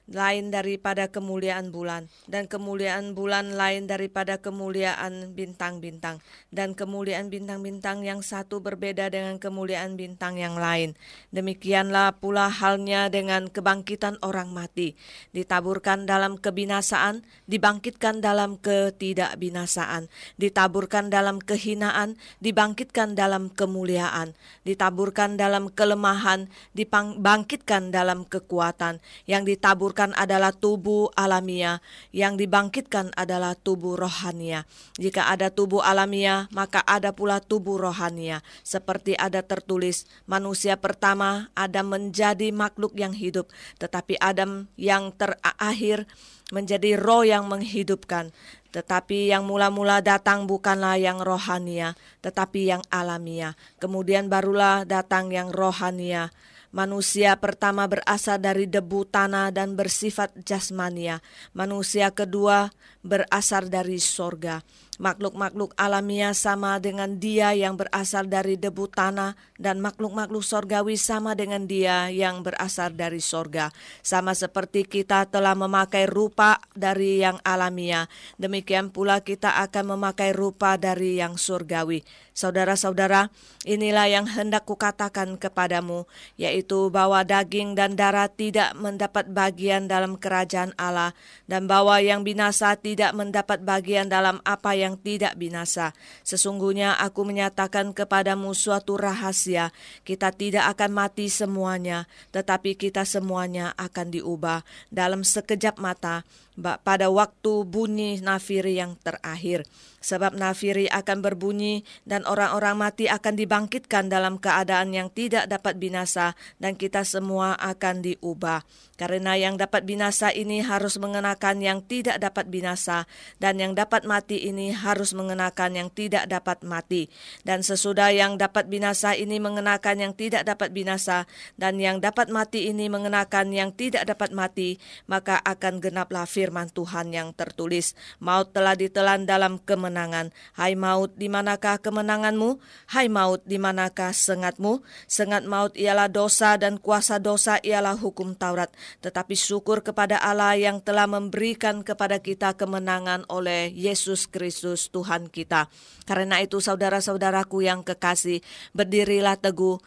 lain daripada kemuliaan bulan, dan kemuliaan bulan lain daripada kemuliaan bintang-bintang, dan kemuliaan bintang-bintang yang satu berbeda dengan kemuliaan bintang yang lain. Demikianlah pula halnya dengan kebangkitan orang mati, ditaburkan dalam kebinasaan, dibangkitkan dalam ketidakbinasaan, ditaburkan dalam kehinaan, dibangkitkan dalam kemuliaan, ditaburkan dalam kelemahan, dibangkitkan dalam kekuatan. Yang ditaburkan adalah tubuh alamiah, yang dibangkitkan adalah tubuh rohania. Jika ada tubuh alamiah, maka ada pula tubuh rohania. Seperti ada tertulis, manusia pertama Adam menjadi makhluk yang hidup, tetapi Adam yang terakhir menjadi roh yang menghidupkan. Tetapi yang mula-mula datang bukanlah yang rohania, tetapi yang alamiah. Kemudian barulah datang yang rohania. Manusia pertama berasal dari debu tanah dan bersifat jasmania. Manusia kedua berasal dari sorga. Makhluk-makhluk alamiah sama dengan dia yang berasal dari debu tanah, dan makhluk-makhluk sorgawi sama dengan dia yang berasal dari sorga. Sama seperti kita telah memakai rupa dari yang alamiah, demikian pula kita akan memakai rupa dari yang surgawi. Saudara-saudara, inilah yang hendak kukatakan kepadamu, yaitu bahwa daging dan darah tidak mendapat bagian dalam kerajaan Allah, dan bahwa yang binasa tidak mendapat bagian dalam apa yang tidak binasa. Sesungguhnya aku menyatakan kepadamu suatu rahasia, kita tidak akan mati semuanya, tetapi kita semuanya akan diubah dalam sekejap mata, pada waktu bunyi nafiri yang terakhir. Sebab nafiri akan berbunyi dan orang-orang mati akan dibangkitkan dalam keadaan yang tidak dapat binasa, dan kita semua akan diubah. Karena yang dapat binasa ini harus mengenakan yang tidak dapat binasa, dan yang dapat mati ini harus mengenakan yang tidak dapat mati. Dan sesudah yang dapat binasa ini mengenakan yang tidak dapat binasa, dan yang dapat mati ini mengenakan yang tidak dapat mati, maka akan genaplah firman Tuhan yang tertulis, maut telah ditelan dalam kemenangan. Hai maut, di manakah kemenanganmu? Hai maut, di manakah sengatmu? Sengat maut ialah dosa, dan kuasa dosa ialah hukum Taurat. Tetapi syukur kepada Allah yang telah memberikan kepada kita kemenangan oleh Yesus Kristus Tuhan kita. Karena itu saudara-saudaraku yang kekasih, berdirilah teguh,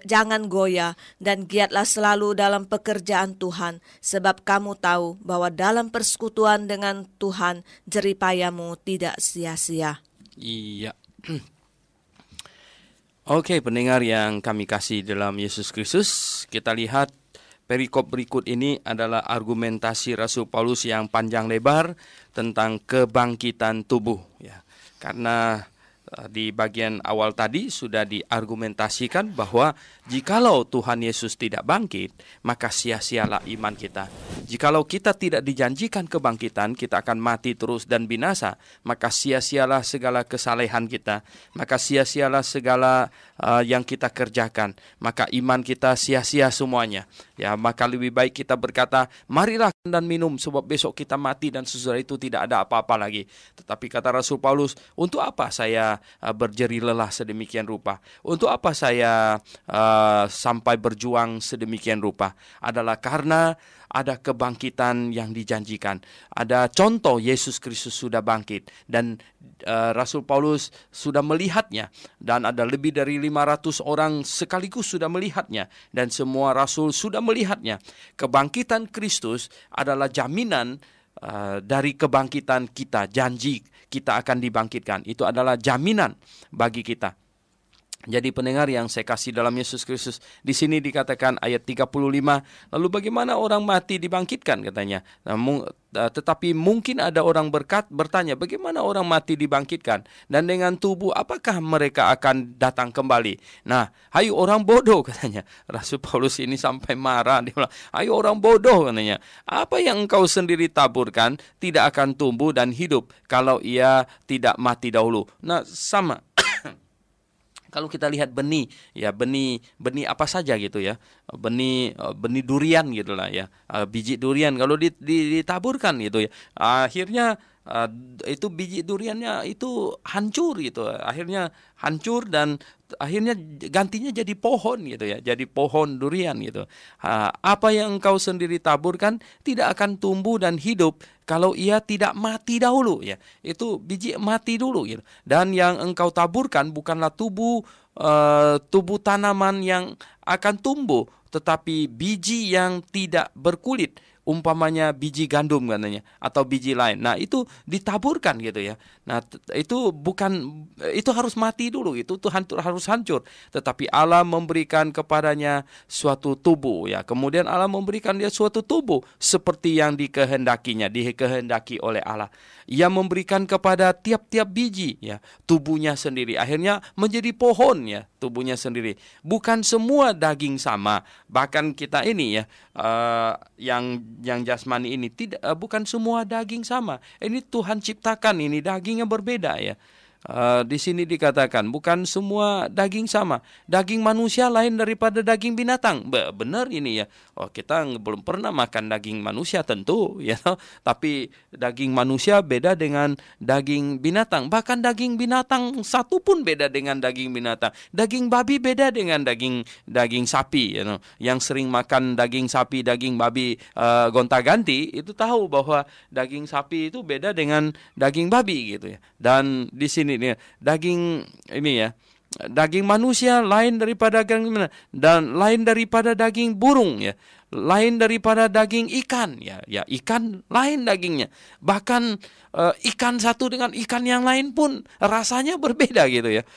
jangan goyah, dan giatlah selalu dalam pekerjaan Tuhan, sebab kamu tahu bahwa dalam persekutuan dengan Tuhan jeripayamu tidak sia-sia. Iya. Oke, pendengar yang kami kasih dalam Yesus Kristus, kita lihat perikop berikut ini adalah argumentasi Rasul Paulus yang panjang lebar tentang kebangkitan tubuh, ya. Karena di bagian awal tadi sudah diargumentasikan bahwa jikalau Tuhan Yesus tidak bangkit, maka sia-sialah iman kita. Jikalau kita tidak dijanjikan kebangkitan, kita akan mati terus dan binasa, maka sia-sialah segala kesalehan kita, maka sia-sialah segala yang kita kerjakan, maka iman kita sia-sia semuanya. Ya, maka lebih baik kita berkata, marilah dan minum, sebab besok kita mati dan sesudah itu tidak ada apa-apa lagi. Tetapi kata Rasul Paulus, untuk apa saya berjeri lelah sedemikian rupa? Untuk apa saya sampai berjuang sedemikian rupa? Adalah karena ada kebangkitan yang dijanjikan. Ada contoh Yesus Kristus sudah bangkit, dan Rasul Paulus sudah melihatnya, dan ada lebih dari 500 orang sekaligus sudah melihatnya, dan semua rasul sudah melihatnya. Kebangkitan Kristus adalah jaminan dari kebangkitan kita. Janji kita akan dibangkitkan, itu adalah jaminan bagi kita. Jadi pendengar yang saya kasih dalam Yesus Kristus, di sini dikatakan ayat 35, lalu bagaimana orang mati dibangkitkan katanya. Tetapi mungkin ada orang bertanya, bagaimana orang mati dibangkitkan? Dan dengan tubuh apakah mereka akan datang kembali? Nah, hayu orang bodoh katanya. Rasul Paulus ini sampai marah, dia bilang, hayu orang bodoh katanya. Apa yang engkau sendiri taburkan tidak akan tumbuh dan hidup kalau ia tidak mati dahulu. Nah, sama. Kalau kita lihat benih, ya benih apa saja gitu ya, benih durian gitulah ya, biji durian kalau ditaburkan gitu ya, akhirnya itu biji duriannya itu hancur gitu. Akhirnya hancur dan akhirnya gantinya jadi pohon gitu ya, jadi pohon durian gitu. Apa yang engkau sendiri taburkan tidak akan tumbuh dan hidup kalau ia tidak mati dahulu ya. Itu biji mati dulu gitu. Dan yang engkau taburkan bukanlah tubuh tanaman yang akan tumbuh, tetapi biji yang tidak berkulit, umpamanya biji gandum katanya atau biji lain. Nah, itu ditaburkan gitu ya. Nah, itu harus mati dulu, itu tuh harus hancur. Tetapi Allah memberikan kepadanya suatu tubuh ya. Kemudian Allah memberikan dia suatu tubuh seperti yang dikehendaki oleh Allah. Ia memberikan kepada tiap-tiap biji ya tubuhnya sendiri. Akhirnya menjadi pohon ya tubuhnya sendiri. Bukan semua daging sama. Bahkan kita ini ya yang jasmani ini bukan semua daging sama. Ini Tuhan ciptakan, ini dagingnya berbeda ya. Di sini dikatakan bukan semua daging sama. Daging manusia lain daripada daging binatang. Benar ini ya. Kita belum pernah makan daging manusia tentu ya. Tapi daging manusia beda dengan daging binatang. Bahkan daging binatang satu pun beda dengan daging binatang. Daging babi beda dengan daging sapi ya. Yang sering makan daging sapi, daging babi gonta-ganti itu tahu bahwa daging sapi itu beda dengan daging babi gitu ya. Dan di sini daging ini ya, daging manusia lain daripada dan lain daripada daging burung ya, lain daripada daging ikan ya, ikan lain dagingnya. Bahkan ikan satu dengan ikan yang lain pun rasanya berbeda gitu ya.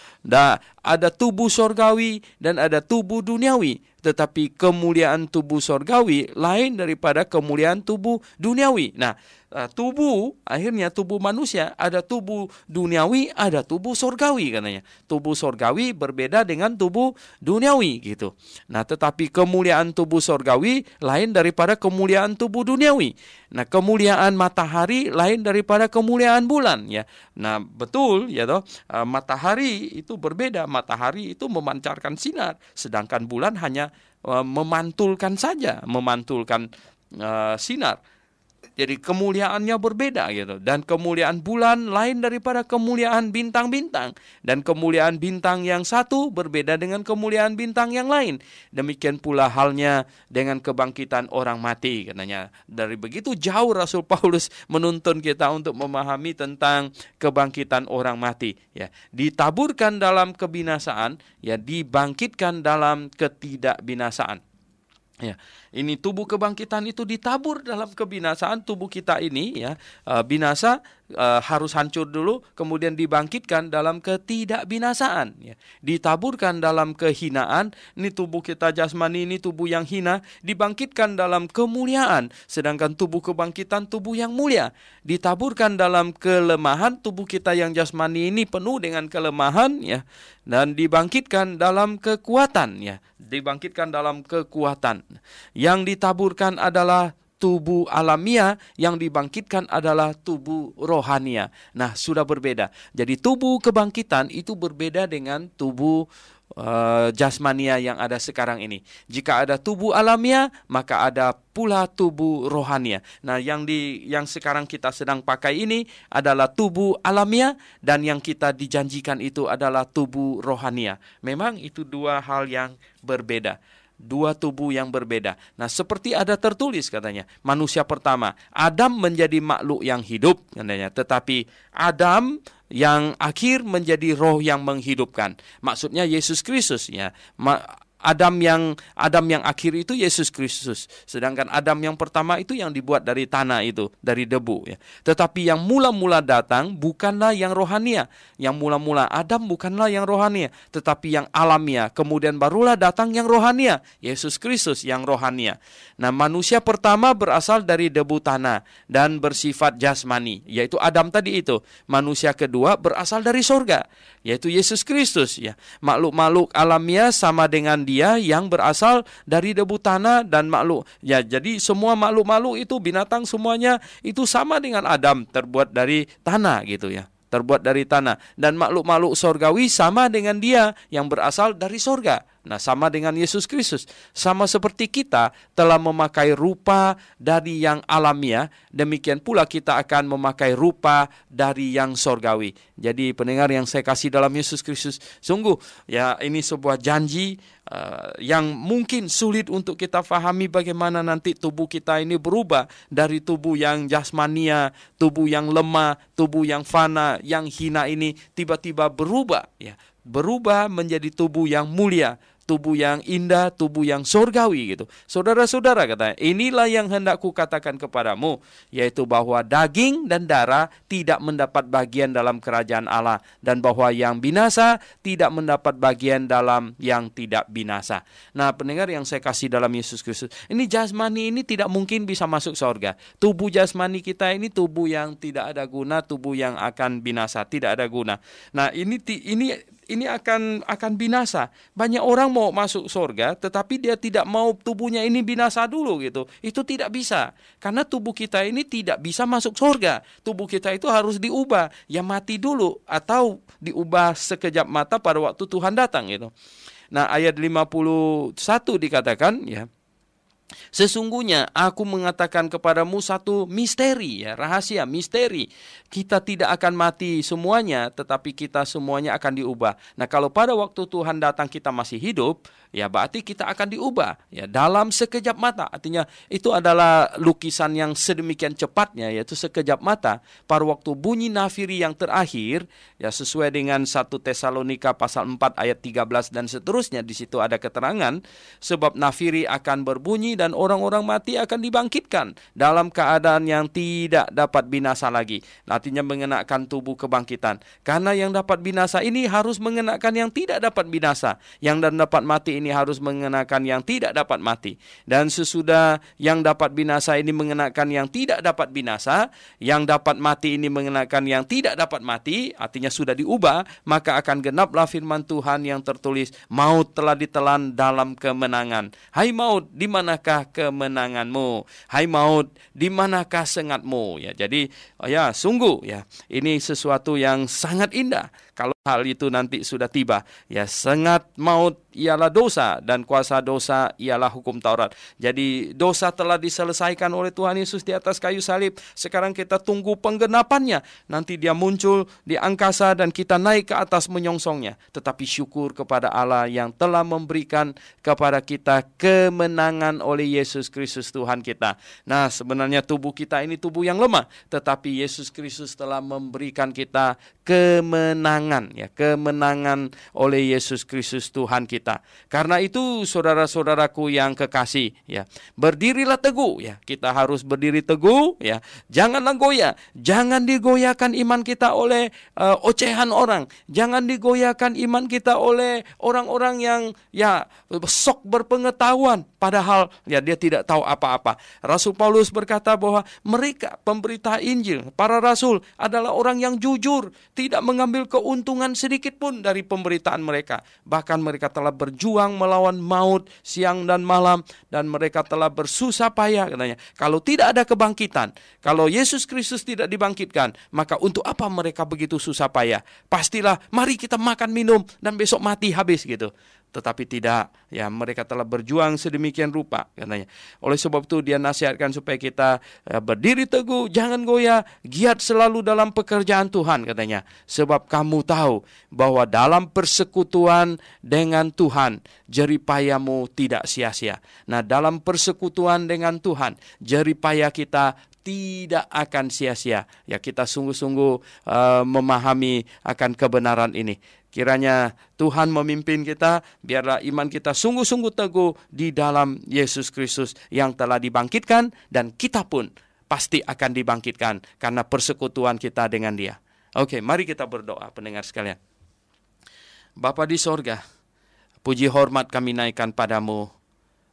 Ada tubuh sorgawi dan ada tubuh duniawi. Tetapi kemuliaan tubuh sorgawi lain daripada kemuliaan tubuh duniawi. Nah, akhirnya tubuh manusia ada tubuh duniawi, ada tubuh sorgawi katanya. Tubuh sorgawi berbeda dengan tubuh duniawi gitu. Nah, tetapi kemuliaan tubuh sorgawi lain daripada kemuliaan tubuh duniawi. Nah, kemuliaan matahari lain daripada kemuliaan bulan ya. Nah, betul ya toh. Matahari itu berbeda. Matahari itu memancarkan sinar, sedangkan bulan hanya memantulkan sinar. Jadi kemuliaannya berbeda gitu. Dan kemuliaan bulan lain daripada kemuliaan bintang-bintang. Dan kemuliaan bintang yang satu berbeda dengan kemuliaan bintang yang lain. Demikian pula halnya dengan kebangkitan orang mati katanya. Dari begitu jauh Rasul Paulus menuntun kita untuk memahami tentang kebangkitan orang mati. Ya, ditaburkan dalam kebinasaan, ya dibangkitkan dalam ketidakbinasaan. Ya, ini tubuh kebangkitan itu ditabur dalam kebinasaan. Tubuh kita ini ya binasa, harus hancur dulu, kemudian dibangkitkan dalam ketidakbinasaan ya. Ditaburkan dalam kehinaan. Ini tubuh kita jasmani, ini tubuh yang hina, dibangkitkan dalam kemuliaan. Sedangkan tubuh kebangkitan tubuh yang mulia. Ditaburkan dalam kelemahan, tubuh kita yang jasmani ini penuh dengan kelemahan ya, dan dibangkitkan dalam kekuatan ya. Dibangkitkan dalam kekuatan. Yang ditaburkan adalah tubuh alamiah, yang dibangkitkan adalah tubuh rohania. Nah, sudah berbeda. Jadi tubuh kebangkitan itu berbeda dengan tubuh jasmania yang ada sekarang ini. Jika ada tubuh alamiah, maka ada pula tubuh rohania. Nah, yang sekarang kita sedang pakai ini adalah tubuh alamiah, dan yang kita dijanjikan itu adalah tubuh rohania. Memang itu dua hal yang berbeda. Dua tubuh yang berbeda. Nah, seperti ada tertulis katanya, manusia pertama, Adam menjadi makhluk yang hidup katanya, tetapi Adam yang akhir menjadi roh yang menghidupkan. Maksudnya Yesus Kristus ya. Adam yang akhir itu Yesus Kristus. Sedangkan Adam yang pertama itu yang dibuat dari tanah itu, dari debu ya. Tetapi yang mula-mula datang bukanlah yang rohania. Yang mula-mula Adam bukanlah yang rohania, tetapi yang alamiah. Kemudian barulah datang yang rohania, Yesus Kristus yang rohania. Nah, manusia pertama berasal dari debu tanah dan bersifat jasmani, yaitu Adam tadi itu. Manusia kedua berasal dari sorga, yaitu Yesus Kristus ya. Makhluk-makhluk alamiah sama dengan dia yang berasal dari debu tanah dan makhluk. Ya, jadi semua makhluk-makhluk itu, binatang semuanya itu sama dengan Adam, terbuat dari tanah gitu ya. Terbuat dari tanah. Dan makhluk-makhluk sorgawi sama dengan dia yang berasal dari sorga. Nah, sama dengan Yesus Kristus. Sama seperti kita telah memakai rupa dari yang alamiah, demikian pula kita akan memakai rupa dari yang sorgawi. Jadi pendengar yang saya kasih dalam Yesus Kristus, sungguh ya ini sebuah janji yang mungkin sulit untuk kita fahami bagaimana nanti tubuh kita ini berubah dari tubuh yang jasmania, tubuh yang lemah, tubuh yang fana, yang hina ini tiba-tiba berubah ya. Berubah menjadi tubuh yang mulia, tubuh yang indah, tubuh yang surgawi gitu. Saudara-saudara katanya, inilah yang hendak kukatakan kepadamu, yaitu bahwa daging dan darah tidak mendapat bagian dalam kerajaan Allah, dan bahwa yang binasa tidak mendapat bagian dalam yang tidak binasa. Nah, pendengar yang saya kasih dalam Yesus Kristus, ini jasmani ini tidak mungkin bisa masuk surga. Tubuh jasmani kita ini tubuh yang tidak ada guna, tubuh yang akan binasa, tidak ada guna. Nah, ini akan binasa. Banyak orang mau masuk surga, tetapi dia tidak mau tubuhnya ini binasa dulu gitu. Itu tidak bisa. Karena tubuh kita ini tidak bisa masuk surga. Tubuh kita itu harus diubah. Ya mati dulu atau diubah sekejap mata pada waktu Tuhan datang gitu. Nah, ayat 51 dikatakan ya, sesungguhnya aku mengatakan kepadamu satu misteri ya, rahasia, misteri. Kita tidak akan mati semuanya, tetapi kita semuanya akan diubah. Nah, kalau pada waktu Tuhan datang kita masih hidup, ya berarti kita akan diubah ya dalam sekejap mata. Artinya itu adalah lukisan yang sedemikian cepatnya, yaitu sekejap mata. Pada waktu bunyi nafiri yang terakhir, ya sesuai dengan 1 Tesalonika pasal 4 ayat 13 dan seterusnya, di situ ada keterangan sebab nafiri akan berbunyi dan orang-orang mati akan dibangkitkan dalam keadaan yang tidak dapat binasa lagi. Artinya mengenakan tubuh kebangkitan. Karena yang dapat binasa ini harus mengenakan yang tidak dapat binasa. Yang dapat mati ini harus mengenakan yang tidak dapat mati. Dan sesudah yang dapat binasa ini mengenakan yang tidak dapat binasa, yang dapat mati ini mengenakan yang tidak dapat mati, artinya sudah diubah, maka akan genaplah firman Tuhan yang tertulis, maut telah ditelan dalam kemenangan. Hai maut, di manakah kemenanganmu? Hai maut, di manakah sengatmu? Ya, jadi ya sungguh ya, ini sesuatu yang sangat indah. Kalau hal itu nanti sudah tiba, ya sengat maut ialah dosa dan kuasa dosa ialah hukum Taurat. Jadi dosa telah diselesaikan oleh Tuhan Yesus di atas kayu salib. Sekarang kita tunggu penggenapannya. Nanti dia muncul di angkasa dan kita naik ke atas menyongsongnya. Tetapi syukur kepada Allah yang telah memberikan kepada kita kemenangan oleh Yesus Kristus Tuhan kita. Nah, sebenarnya tubuh kita ini tubuh yang lemah, tetapi Yesus Kristus telah memberikan kita kemenangan, ya, kemenangan oleh Yesus Kristus Tuhan kita. Karena itu saudara-saudaraku yang kekasih, ya, berdirilah teguh, ya. Kita harus berdiri teguh, ya. Janganlah goyah, jangan digoyahkan iman kita oleh ocehan orang. Jangan digoyahkan iman kita oleh orang-orang yang ya sok berpengetahuan, padahal ya dia tidak tahu apa-apa. Rasul Paulus berkata bahwa mereka pemberita Injil, para rasul adalah orang yang jujur, tidak mengambil keuntungan sedikit pun dari pemberitaan mereka. Bahkan mereka telah berjuang melawan maut siang dan malam, dan mereka telah bersusah payah katanya. Kalau tidak ada kebangkitan, kalau Yesus Kristus tidak dibangkitkan, maka untuk apa mereka begitu susah payah? Pastilah mari kita makan minum dan besok mati habis gitu. Tetapi tidak, ya mereka telah berjuang sedemikian rupa katanya. Oleh sebab itu dia nasihatkan supaya kita berdiri teguh, jangan goyah, giat selalu dalam pekerjaan Tuhan katanya. Sebab kamu tahu bahwa dalam persekutuan dengan Tuhan, jeripayamu tidak sia-sia. Nah, dalam persekutuan dengan Tuhan, jeripaya kita tidak akan sia-sia. Ya, kita sungguh-sungguh memahami akan kebenaran ini. Kiranya Tuhan memimpin kita, biarlah iman kita sungguh-sungguh teguh di dalam Yesus Kristus yang telah dibangkitkan, dan kita pun pasti akan dibangkitkan karena persekutuan kita dengan Dia. Oke, mari kita berdoa, pendengar sekalian. Bapa di sorga, puji hormat kami naikkan padamu,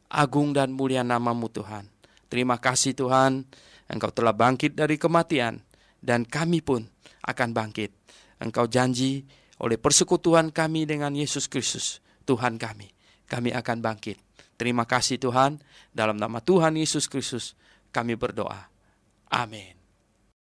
agung dan mulia nama-Mu Tuhan. Terima kasih Tuhan, Engkau telah bangkit dari kematian, dan kami pun akan bangkit. Engkau janji oleh persekutuan kami dengan Yesus Kristus, Tuhan kami akan bangkit. Terima kasih Tuhan, dalam nama Tuhan Yesus Kristus kami berdoa. Amin.